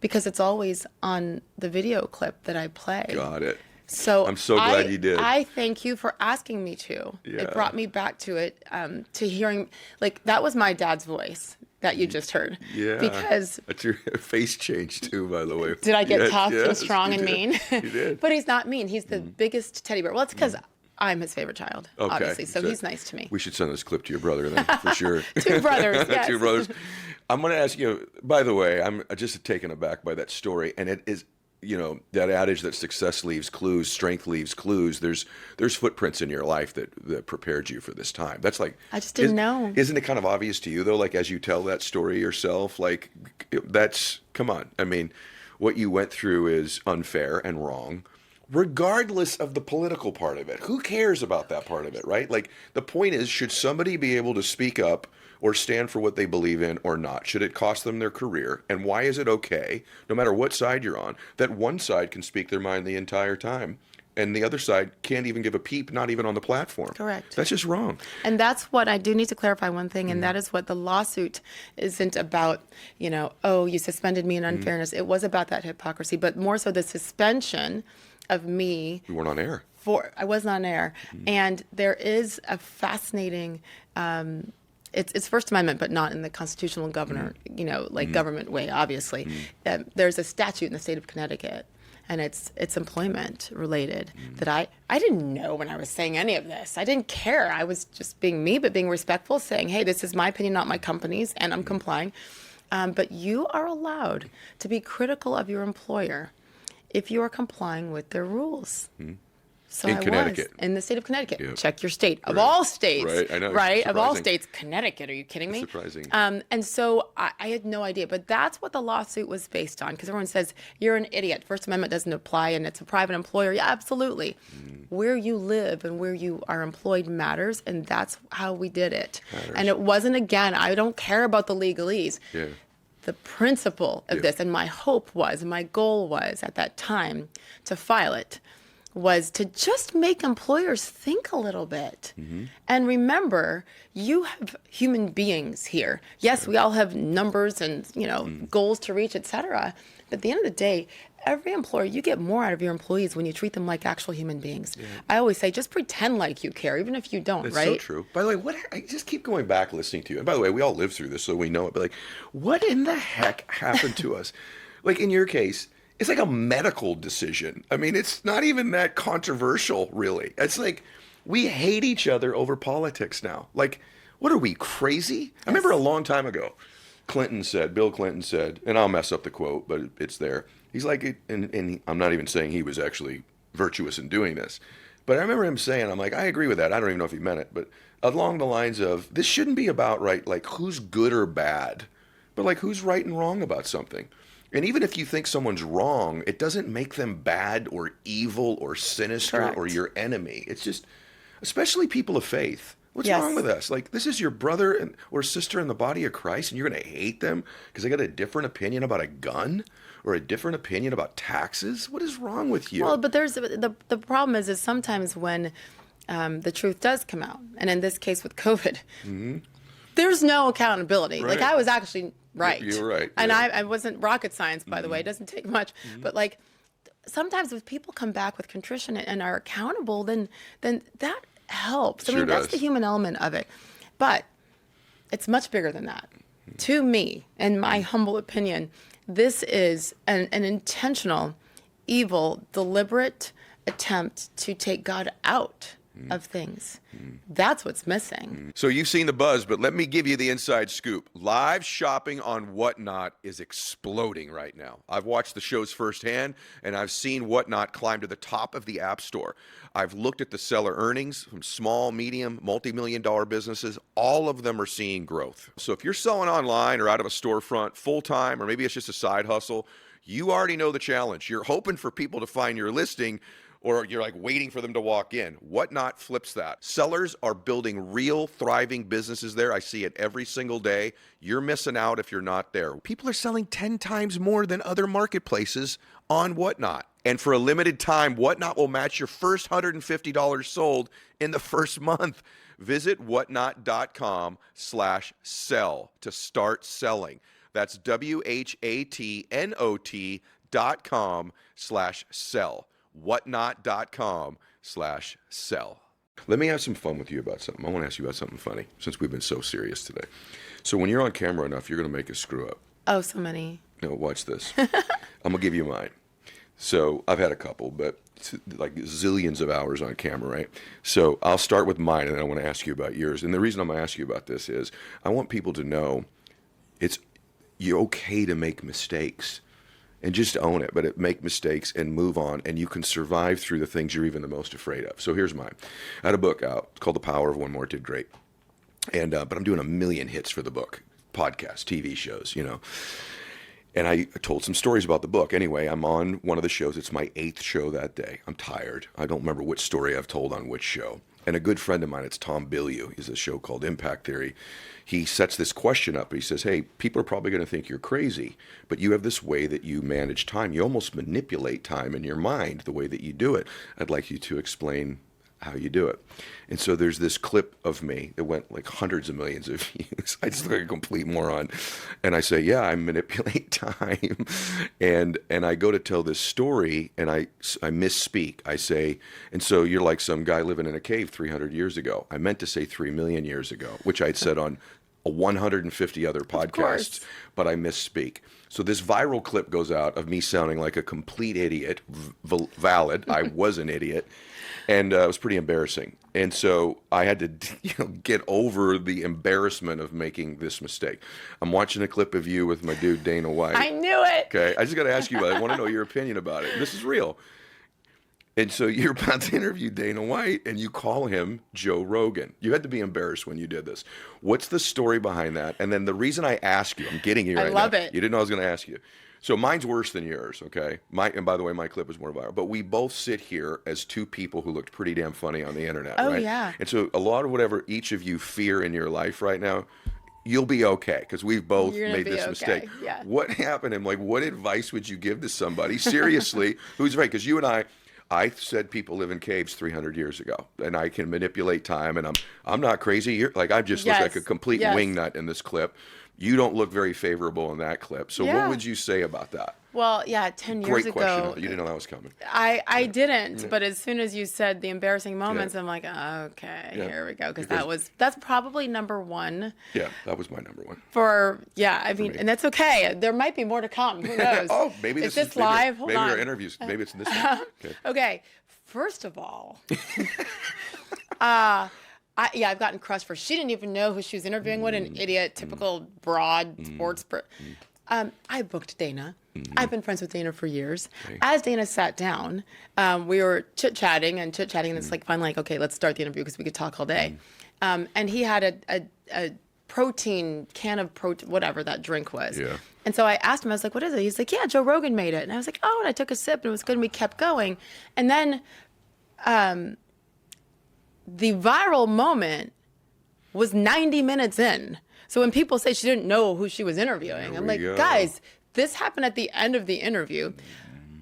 because it's always on the video clip that I play.
Got it.
So
I'm so glad you did.
I thank you for asking me to.
Yeah.
It brought me back to it, to hearing, that was my dad's voice that you just heard.
Yeah.
Because
that's your face changed too, by the way.
Did I get tough and strong and mean?
You did.
But he's not mean. He's the biggest teddy bear. Well, it's because I'm his favorite child, obviously. So he's nice to me.
We should send this clip to your brother then, for sure.
Two brothers, yes.
Two brothers. I'm going to ask you, by the way, I'm just taken aback by that story. And it is, that adage that success leaves clues, strength leaves clues. There's footprints in your life that prepared you for this time. That's like,
I just didn't know.
Isn't it kind of obvious to you though? Like as you tell that story yourself, like come on. I mean, what you went through is unfair and wrong, regardless of the political part of it. Who cares about that part of it, right? Like the point is, should somebody be able to speak up or stand for what they believe in or not? Should it cost them their career? And why is it okay, no matter what side you're on, that one side can speak their mind the entire time? and the other side can't even give a peep, not even on the platform.
Correct.
That's just wrong.
And that's what I do need to clarify one thing, and that is what the lawsuit isn't about, oh, you suspended me in unfairness. It was about that hypocrisy, but more so the suspension of me.
You weren't on air.
I wasn't on air. And there is a fascinating, it's First Amendment, but not in the constitutional government way, obviously. There's a statute in the state of Connecticut, and it's employment related that I didn't know when I was saying any of this. I didn't care. I was just being me, but being respectful, saying, hey, this is my opinion, not my company's, and I'm complying. But you are allowed to be critical of your employer if you are complying with their rules. So
in Connecticut.
In the state of Connecticut.
Yep.
Check your state. Of
Right.
all states.
Right, I know.
Right? Of all
Surprising.
states. Connecticut. Are you kidding me?
Surprising.
And so I had no idea. But that's what the lawsuit was based on. Because everyone says, you're an idiot. First Amendment doesn't apply and it's a private employer. Yeah, absolutely. Where you live and where you are employed matters. And that's how we did it. And it wasn't, again, I don't care about the legalese.
Yeah.
The principle of this, and my hope was, my goal was at that time to file it, was to just make employers think a little bit. And remember, you have human beings here. Yes, we all have numbers and, goals to reach, et cetera. But at the end of the day, every employer, you get more out of your employees when you treat them like actual human beings. Yeah. I always say, just pretend like you care, even if you don't,
That's
right?
so true. By the way, I just keep going back listening to you. And by the way, we all live through this, so we know it. But like, what in the heck happened to us? Like in your case, it's like a medical decision. I mean, it's not even that controversial, really. It's like we hate each other over politics now. Like, what are we, crazy? I remember a long time ago, Bill Clinton said, and I'll mess up the quote, but it's there. He's like, and I'm not even saying he was actually virtuous in doing this, but I remember him saying, I'm like, I agree with that. I don't even know if he meant it, but along the lines of, this shouldn't be about, right, like who's good or bad, but like who's right and wrong about something. And even if you think someone's wrong, it doesn't make them bad or evil or sinister
Correct.
or your enemy. It's just, especially people of faith. What's
Yes.
wrong with us? Like, this is your brother or sister in the body of Christ, and you're going to hate them because they got a different opinion about a gun or a different opinion about taxes? What is wrong with you?
Well, but there's the problem is sometimes when the truth does come out, and in this case with COVID, there's no accountability.
Right.
Like I was actually right.
You're right.
And
Yeah.
I wasn't rocket science, by the way. It doesn't take much. But like sometimes if people come back with contrition and are accountable, then that helps. I
Sure
mean, that's
does.
the human element of it. But it's much bigger than that. To me, in my humble opinion, this is an intentional, evil, deliberate attempt to take God out of things. That's what's missing.
So you've seen the buzz, but let me give you the inside scoop. Live shopping on Whatnot is exploding right now. I've watched the shows firsthand, and I've seen Whatnot climb to the top of the App Store. I've looked at the seller earnings from small, medium, multi-million-dollar businesses. All of them are seeing growth. So if you're selling online or out of a storefront full-time, or maybe it's just a side hustle, you already know the challenge. You're hoping for people to find your listing, or you're like waiting for them to walk in. Whatnot flips that. Sellers are building real, thriving businesses there. I see it every single day. You're missing out if you're not there. People are selling 10 times more than other marketplaces on Whatnot. And for a limited time, Whatnot will match your first $150 sold in the first month. Visit whatnot.com/sell to start selling. That's WHATNOT.com/sell. Whatnot.com/sell. Let me have some fun with you about something. I want to ask you about something funny since we've been so serious today. So when you're on camera enough, you're going to make a screw up.
Oh, so many.
No, watch this. I'm going to give you mine. So I've had a couple, but it's like zillions of hours on camera, right? So I'll start with mine, and then I want to ask you about yours. And the reason I'm going to ask you about this is I want people to know you're okay to make mistakes. And just own it, but make mistakes and move on, and you can survive through the things you're even the most afraid of. So here's mine. I had a book out. It's called The Power of One More. It did great. And but I'm doing 1 million hits for the book, podcasts, TV shows, And I told some stories about the book. Anyway, I'm on one of the shows. It's my 8th show that day. I'm tired. I don't remember which story I've told on which show. And a good friend of mine, it's Tom Bilyeu. He's a show called Impact Theory. He sets this question up. He says, hey, people are probably going to think you're crazy, but you have this way that you manage time. You almost manipulate time in your mind the way that you do it. I'd like you to explain how you do it. And so there's this clip of me that went like hundreds of millions of views. I just look like a complete moron. And I say, yeah, I manipulate time. And I go to tell this story and I misspeak. I say, and so you're like some guy living in a cave 300 years ago. I meant to say 3 million years ago, which I'd said on 150 other podcasts, but I misspeak. So this viral clip goes out of me sounding like a complete idiot, valid. I was an idiot. And it was pretty embarrassing. And so I had to get over the embarrassment of making this mistake. I'm watching a clip of you with my dude, Dana White.
I knew it.
Okay. I just got to ask you about it. I want to know your opinion about it. This is real. And so you're about to interview Dana White, and you call him Joe Rogan. You had to be embarrassed when you did this. What's the story behind that? And then the reason I ask you, I'm getting you right now.
I love it.
You didn't know I was going to ask you. So mine's worse than yours, okay? And by the way, my clip was more viral. But we both sit here as two people who looked pretty damn funny on the internet, right?
Oh, yeah.
And so a lot of whatever each of you fear in your life right now, you'll be okay because we've both made this mistake.
Yeah.
What happened? And like, what advice would you give to somebody, seriously, who's right? Because you and I said people live in caves 300 years ago, and I can manipulate time, and I'm not crazy. You're like, I just look like a complete wingnut in this clip. You don't look very favorable in that clip. So what would you say about that?
Well, yeah, 10 years
Great
ago.
question. You didn't know that was coming.
I didn't, but as soon as you said the embarrassing moments, I'm like, okay, here we go. Because that's probably number one.
Yeah, that was my number one.
I mean, and that's okay. There might be more to come. Who knows?
Oh, maybe
this is live.
Maybe our interviews. Maybe it's in this one.
Okay. First of all, I've gotten crushed for. She didn't even know who she was interviewing. What an idiot! Typical broad sports. I booked Dana. I've been friends with Dana for years. Okay. As Dana sat down, we were chit-chatting, and it's like finally like, okay, let's start the interview because we could talk all day. And he had a protein can of protein, whatever that drink was. Yeah. And so I asked him, I was like, what is it? He's like, yeah, Joe Rogan made it. And I was like, oh, and I took a sip and it was good and we kept going. And then the viral moment was 90 minutes in. So when people say she didn't know who she was interviewing, I'm like, guys, this happened at the end of the interview.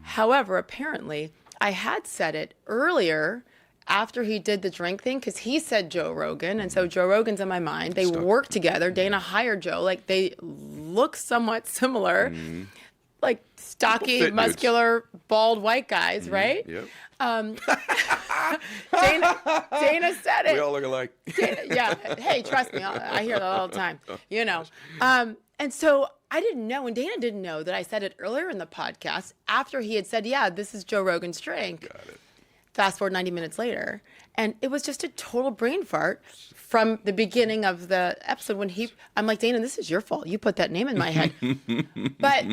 However, apparently I had said it earlier after he did the drink thing, because he said Joe Rogan, and so Joe Rogan's in my mind. They work together. Dana hired Joe. Like, they look somewhat similar, like stocky, muscular, bald white guys, right? Yep. Dana said it.
We all look alike.
Yeah. Hey, trust me. I hear that all the time. You know. And so I didn't know, and Dana didn't know that I said it earlier in the podcast after he had said, yeah, this is Joe Rogan's drink.
Got it.
Fast forward 90 minutes later, and it was just a total brain fart from the beginning of the episode when I'm like, Dana, this is your fault. You put that name in my head. But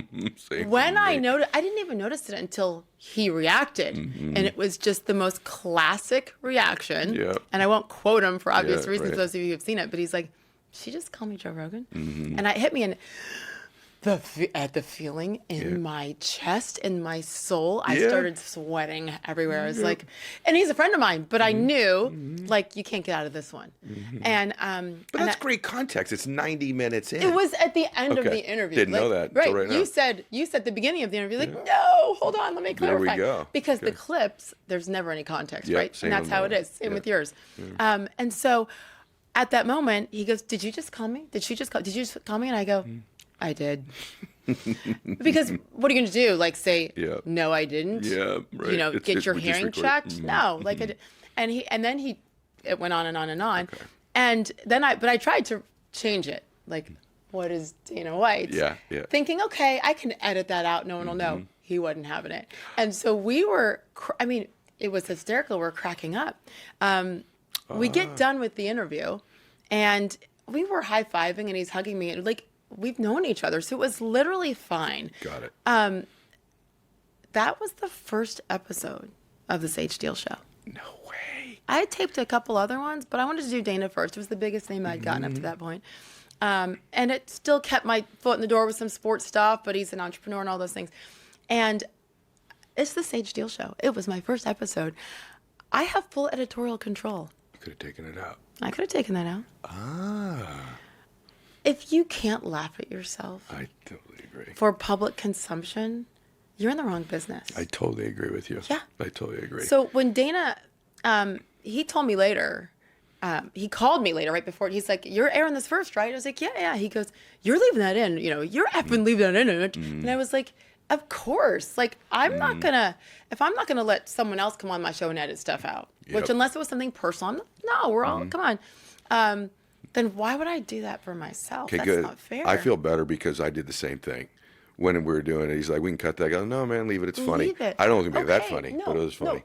when I noticed, I didn't even notice it until he reacted. And it was just the most classic reaction. Yeah. And I won't quote him for obvious reasons, those of you who have seen it, but he's like, she just called me Joe Rogan? And it hit me in the feeling in my chest, in my soul. I started sweating everywhere. I was like, and he's a friend of mine, but I knew, like, you can't get out of this one. And
but that's great context. It's 90 minutes in.
It was at the end of the interview.
Didn't know that.
Right.
Right now.
You said at the beginning of the interview, like, no, hold on, let me clarify.
There we go.
Because the clips, there's never any context, right? And that's how it is. Same with yours. And so at that moment, he goes, did you just call me? Did you just call me? And I go, I did. Because what are you going to do? Like, say, no, I didn't? Yeah, right. You know, get your hearing checked? No. Like, it went on and on and on. Okay. And then I tried to change it. Like, what is Dana White? Yeah. Thinking, okay, I can edit that out. No one will know. He wasn't having it. And so we were, it was hysterical. We're cracking up. We get done with the interview, and we were high-fiving, and he's hugging me. And, like, we've known each other, so it was literally fine.
Got it.
That was the first episode of the Sage Steele show.
No way.
I had taped a couple other ones, but I wanted to do Dana first. It was the biggest name I'd gotten up to that point. And it still kept my foot in the door with some sports stuff, but he's an entrepreneur and all those things. And it's the Sage Steele show. It was my first episode. I have full editorial control.
Could have taken it out.
I could have taken that out.
Ah.
If you can't laugh at yourself
I totally agree.
for public consumption, you're in the wrong business.
I totally agree with you.
Yeah.
I totally agree.
So when Dana, he told me later, he called me later right before, he's like, you're airing this first, right? I was like, yeah. He goes, you're leaving that in, you're effing leaving that in it. And I was like, of course. Like, I'm not gonna, if I'm not gonna let someone else come on my show and edit stuff out, which unless it was something personal, we're all, come on. Then why would I do that for myself?
Okay,
That's
good.
not fair.
I feel better because I did the same thing. When we were doing it, he's like, we can cut that. I go, no, man, leave it. It's funny.
Leave it.
I don't think it'll be that
Okay,
funny,
no,
but it was funny.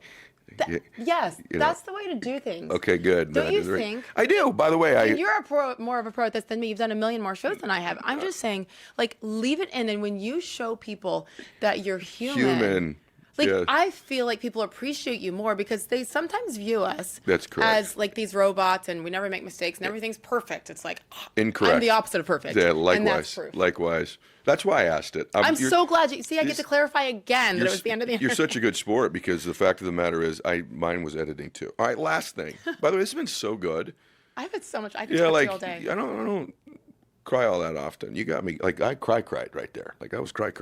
Yes,
You know.
that's the way to do things.
Okay, good.
Don't
That
you
is right.
think?
I do. By the way,
And you're more of a pro at this than me. You've done a million more shows than I have. I'm just saying, like, leave it in. And when you show people that you're human. Like,
yes.
I feel like people appreciate you more because they sometimes view us
That's correct.
as like these robots and we never make mistakes and everything's perfect. It's like,
Incorrect.
I'm the opposite of perfect.
Yeah,
And that's
likewise.
proof.
Likewise. That's why I asked it.
I'm so glad you see. I get to clarify again that
You're
it was the end of the interview.
You're such a good sport because the fact of the matter is, mine was editing too. All right, last thing. By the way, this has been so good.
I've had so much. I could
Yeah,
talk to
like
you all day.
I don't cry all that often. You got me. Like I cried right there. Like I was cry.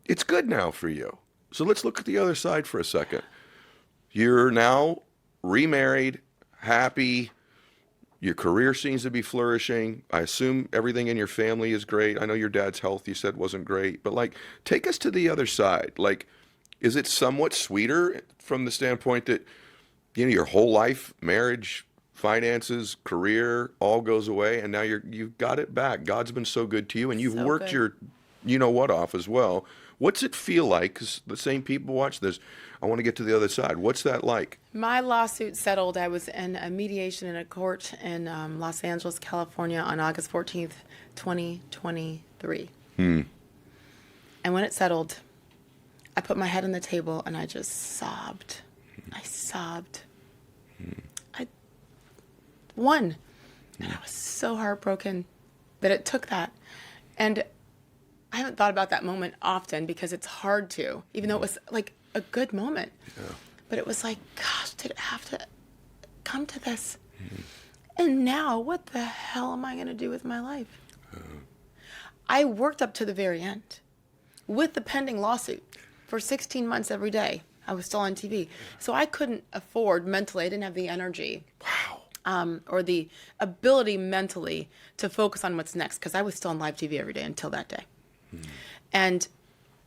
It's good now for you. So let's look at the other side for a second. You're now remarried, happy. Your career seems to be flourishing. I assume everything in your family is great. I know your dad's health, you said, wasn't great. But, like, take us to the other side. Like, is it somewhat sweeter from the standpoint that, your whole life, marriage, finances, career, all goes away, and now you've got it back. God's been so good to you, and you've
So
worked
good.
your you-know-what off as well. What's it feel like? Because the same people watch this. I want to get to the other side. What's that like?
My lawsuit settled. I was in a mediation in a court in Los Angeles, California on August 14th, 2023. And when it settled, I put my head on the table and I just sobbed. I sobbed. I won. And I was so heartbroken that it took that. And I haven't thought about that moment often because it's hard to, even though it was like a good moment.
Yeah.
But it was like, gosh, did it have to come to this? And now, what the hell am I going to do with my life? I worked up to the very end with the pending lawsuit for 16 months every day. I was still on TV. So I couldn't afford mentally, I didn't have the energy.
Wow.
Or the ability mentally to focus on what's next because I was still on live TV every day until that day. And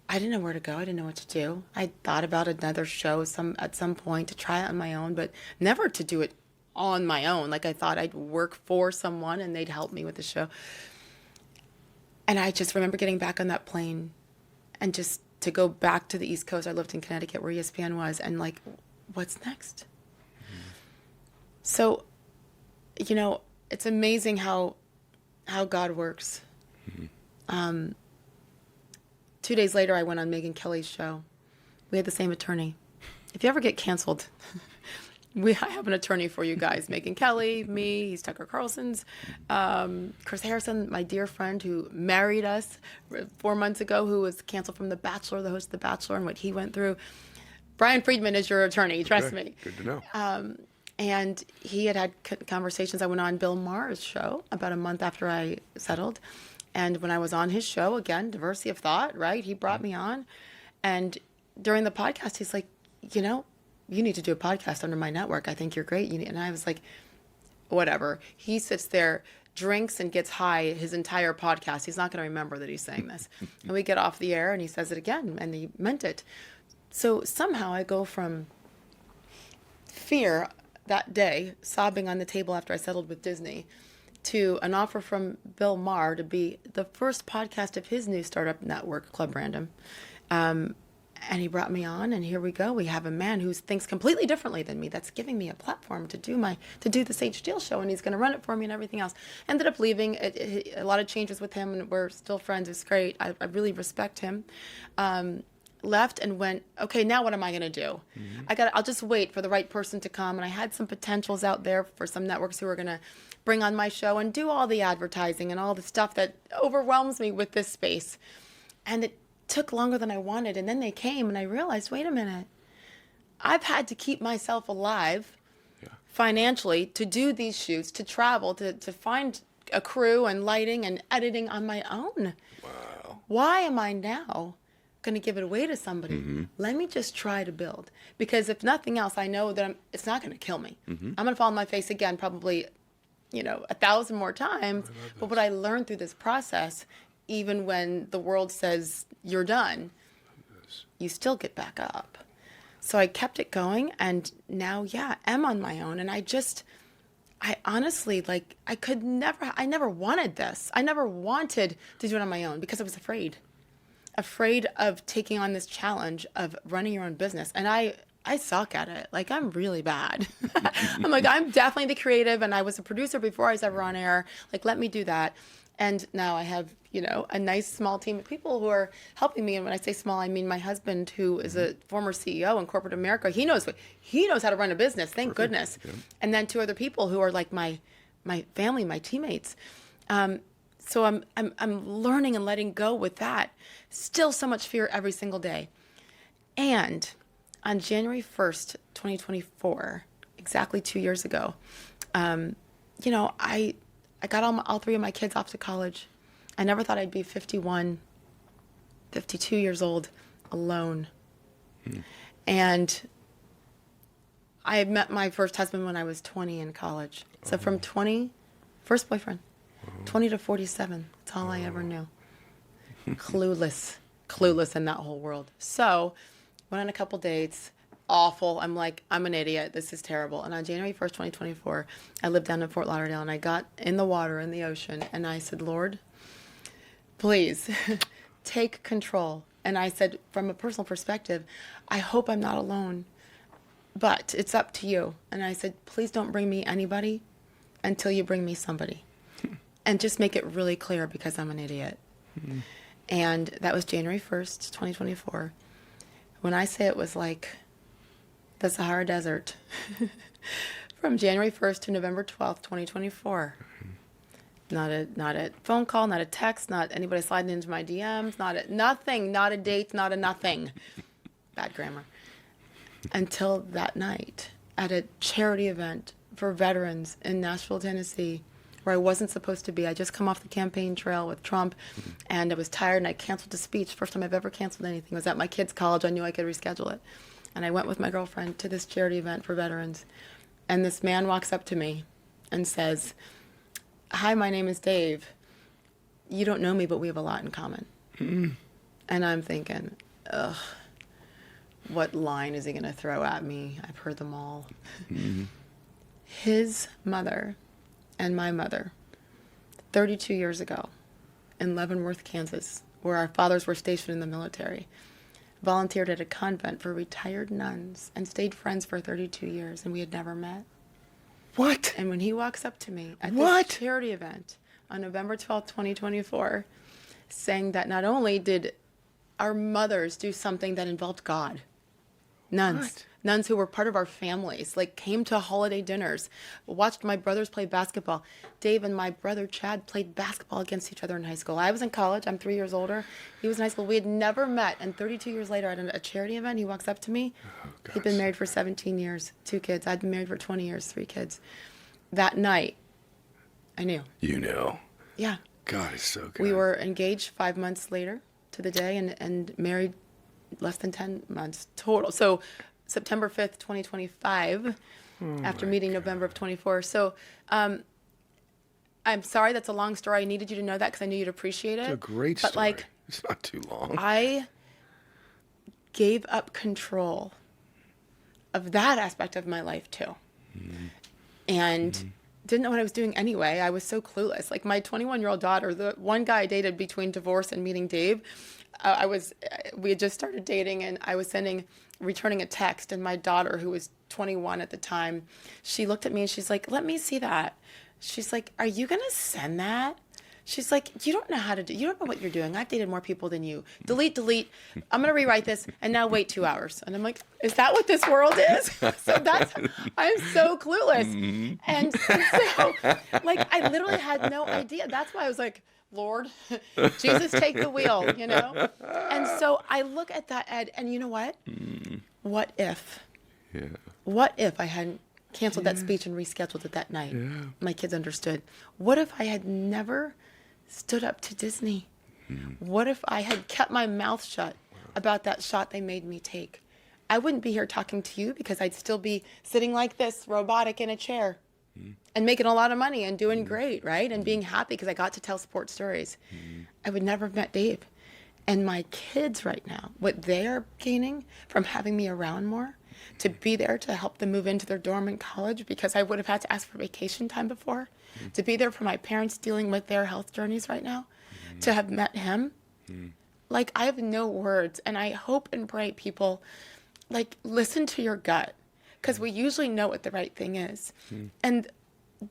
I didn't know where to go. I didn't know what to do. I thought about another show at some point to try it on my own, but never to do it on my own. Like I thought I'd work for someone and they'd help me with the show. And I just remember getting back on that plane and just to go back to the East Coast. I lived in Connecticut where ESPN was and like, what's next? So, it's amazing how God works. 2 days later, I went on Megyn Kelly's show. We had the same attorney. If you ever get canceled, I have an attorney for you guys. Megyn Kelly, me, he's Tucker Carlson's. Chris Harrison, my dear friend who married us 4 months ago, who was canceled from The Bachelor, the host of The Bachelor, and what he went through. Brian Friedman is your attorney, trust me.
Good to know.
And he had conversations. I went on Bill Maher's show about a month after I settled. And when I was on his show, again, diversity of thought, right? He brought me on. And during the podcast, he's like, you need to do a podcast under my network. I think you're great. And I was like, whatever. He sits there, drinks and gets high his entire podcast. He's not going to remember that he's saying this. And we get off the air and he says it again. And he meant it. So somehow I go from fear that day, sobbing on the table after I settled with Disney, to an offer from Bill Maher to be the first podcast of his new startup network, Club Random. And he brought me on, and here we go. We have a man who thinks completely differently than me that's giving me a platform to do the Sage Steele show, and he's going to run it for me and everything else. Ended up leaving. A lot of changes with him, and we're still friends. It's great. I really respect him. Left and went, okay, now what am I going to do? I'll just wait for the right person to come. And I had some potentials out there for some networks who were going to bring on my show and do all the advertising and all the stuff that overwhelms me with this space. And it took longer than I wanted. And then they came and I realized, wait a minute, I've had to keep myself alive financially to do these shoots, to travel, to find a crew and lighting and editing on my own.
Wow.
Why am I now going to give it away to somebody? Let me just try to build. Because if nothing else, I know that it's not going to kill me. I'm going to fall on my face again, probably, 1,000 more times. But what I learned through this process, even when the world says you're done, you still get back up. So I kept it going, and now, I'm on my own. And I honestly, I never wanted this. I never wanted to do it on my own because I was afraid of taking on this challenge of running your own business. And I suck at it. Like, I'm really bad. I'm definitely the creative, and I was a producer before I was ever on air. Like, let me do that. And now I have, a nice small team of people who are helping me. And when I say small, I mean my husband, who is a former CEO in corporate America. He knows how to run a business. Thank goodness. Yeah. And then 2 other people who are like my family, my teammates. So I'm learning and letting go with that. Still so much fear every single day. And on January 1st, 2024, exactly 2 years ago, I got all 3 of my kids off to college. I never thought I'd be 51, 52 years old, alone. And I had met my first husband when I was 20 in college. So from 20, first boyfriend, 20 to 47, that's all I ever knew. Clueless in that whole world. So went on a couple dates. Awful. I'm like, I'm an idiot. This is terrible. And on January 1st, 2024, I lived down in Fort Lauderdale, and I got in the water, in the ocean, and I said, Lord, please take control. And I said, from a personal perspective, I hope I'm not alone, but it's up to you. And I said, please don't bring me anybody until you bring me somebody. And just make it really clear, because I'm an idiot. And that was January 1st, 2024. When I say it was like the Sahara Desert, from January 1st to November 12th, 2024. Not a phone call, not a text, not anybody sliding into my DMs, nothing, not a date, not a nothing. Bad grammar. Until that night at a charity event for veterans in Nashville, Tennessee, where I wasn't supposed to be. I just come off the campaign trail with Trump, and I was tired, and I canceled a speech. First time I've ever canceled anything. It was at my kids' college. I knew I could reschedule it. And I went with my girlfriend to this charity event for veterans. And this man walks up to me and says, hi, my name is Dave. You don't know me, but we have a lot in common. And I'm thinking, ugh, what line is he going to throw at me? I've heard them all. His mother and my mother, 32 years ago, in Leavenworth, Kansas, where our fathers were stationed in the military, volunteered at a convent for retired nuns and stayed friends for 32 years, and we had never met.
What?
And when he walks up to me at this charity event on November 12th, 2024, saying that not only did our mothers do something that involved God, nuns who were part of our families, like came to holiday dinners, watched my brothers play basketball. Dave and my brother Chad played basketball against each other in high school. I was in college. I'm 3 years older. He was in high school. We had never met. And 32 years later at a charity event, he walks up to me. He'd been married for 17 years, 2 kids. I'd been married for 20 years, 3 kids. That night, I knew.
You know.
Yeah.
God, it's so good.
We were engaged 5 months later to the day, and married less than 10 months total. So September 5th, 2025, after meeting November of 24. So I'm sorry, that's a long story. I needed you to know that because I knew you'd appreciate it.
It's a great
but
story. It's not too long.
I gave up control of that aspect of my life too. And didn't know what I was doing anyway. I was so clueless. Like my 21-year-old daughter, the one guy I dated between divorce and meeting Dave, we had just started dating, and I was returning a text, and my daughter, who was 21 at the time, she looked at me and she's like, let me see that. She's like, are you going to send that? She's like, you don't know how to you don't know what you're doing. I've dated more people than you. Delete. I'm going to rewrite this, and now wait 2 hours. And I'm like, is that what this world is? So I'm so clueless. And so, like, I literally had no idea. That's why I was like, Lord, Jesus, take the wheel, you know? And so I look at that, Ed, and you know what? What if? Yeah. What if I hadn't canceled that speech and rescheduled it that night. My kids understood. What if I had never stood up to Disney? What if I had kept my mouth shut about that shot they made me take? I wouldn't be here talking to you because I'd still be sitting like this, robotic in a chair, and making a lot of money and doing great, right? And being happy because I got to tell sports stories. I would never have met Dave. And my kids right now, what they are gaining from having me around more, to be there to help them move into their dorm in college because I would have had to ask for vacation time before, to be there for my parents dealing with their health journeys right now, to have met him. Like, I have no words. And I hope and pray people, like, listen to your gut, because we usually know what the right thing is. And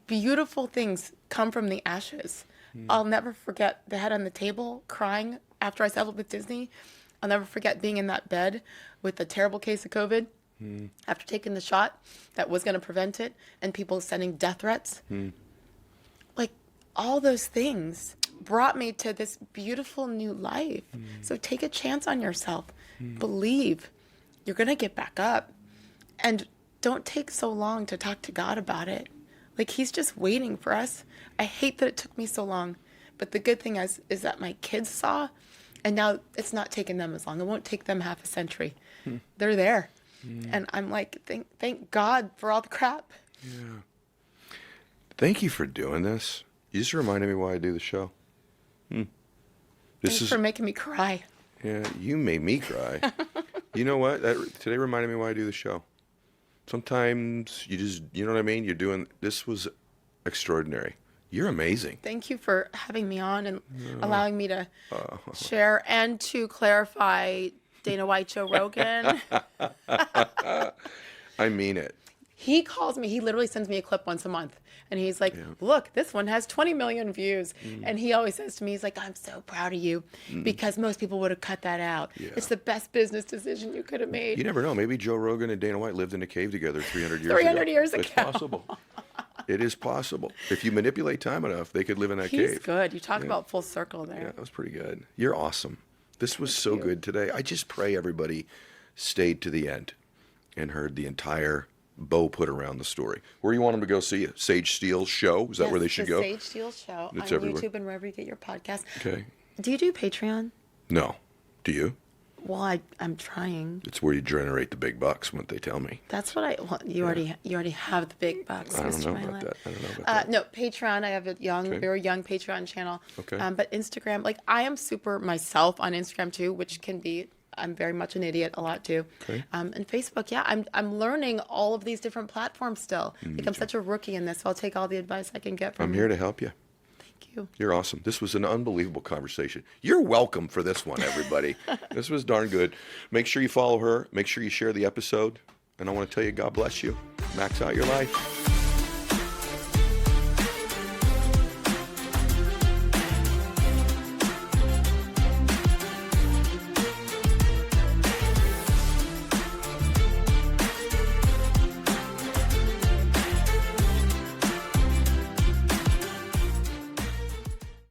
beautiful things come from the ashes. I'll never forget the head on the table crying after I settled with Disney. I'll never forget being in that bed with a terrible case of COVID after taking the shot that was going to prevent it, and people sending death threats. Like, all those things brought me to this beautiful new life. So take a chance on yourself. Believe. You're going to get back up. And don't take so long to talk to God about it. Like, he's just waiting for us. I hate that it took me so long. But the good thing is that my kids saw, and now it's not taking them as long. It won't take them half a century. They're there. And I'm like, thank God for all the crap.
Yeah. Thank you for doing this. You just reminded me why I do the show.
Thanks for making me cry.
Yeah, you made me cry. You know what? Today reminded me why I do the show. Sometimes you just, you know what I mean? This was extraordinary. You're amazing.
Thank you for having me on and allowing me to share and to clarify Dana White, Joe Rogan.
I mean it.
He calls me, he literally sends me a clip once a month. And he's like, look, this one has 20 million views. And he always says to me, he's like, I'm so proud of you because most people would have cut that out. It's the best business decision you could have made.
You never know. Maybe Joe Rogan and Dana White lived in a cave together 300 years
300 years ago.
It's possible. It is possible. If you manipulate time enough, they could live in that cave.
He's good. You talk about full circle there.
Yeah, that was pretty good. You're awesome. This was so good today. I just pray everybody stayed to the end and heard the entire bow put around the story. Where do you want them to go see it? Sage Steele's show? Is that where they should go?
Sage Steele show
It's
on
everywhere.
YouTube and wherever you get your podcast.
Okay.
Do you do Patreon?
No. Do you?
Well, I'm trying.
It's where you generate the big bucks, what they tell me.
That's what you already have the big bucks,
I don't
Mr.
know
Mylett.
about that. I don't know about that.
No, Patreon. I have a very young Patreon channel.
Okay.
But Instagram, like, I am super myself on Instagram too, which can be, I'm very much an idiot a lot too.
Okay.
And Facebook, I'm learning all of these different platforms still. Like, I'm such a rookie in this, so I'll take all the advice I can get from
I'm here to help you.
Thank you.
You're awesome. This was an unbelievable conversation. You're welcome for this one, everybody. This was darn good. Make sure you follow her. Make sure you share the episode. And I want to tell you, God bless you. Max out your life.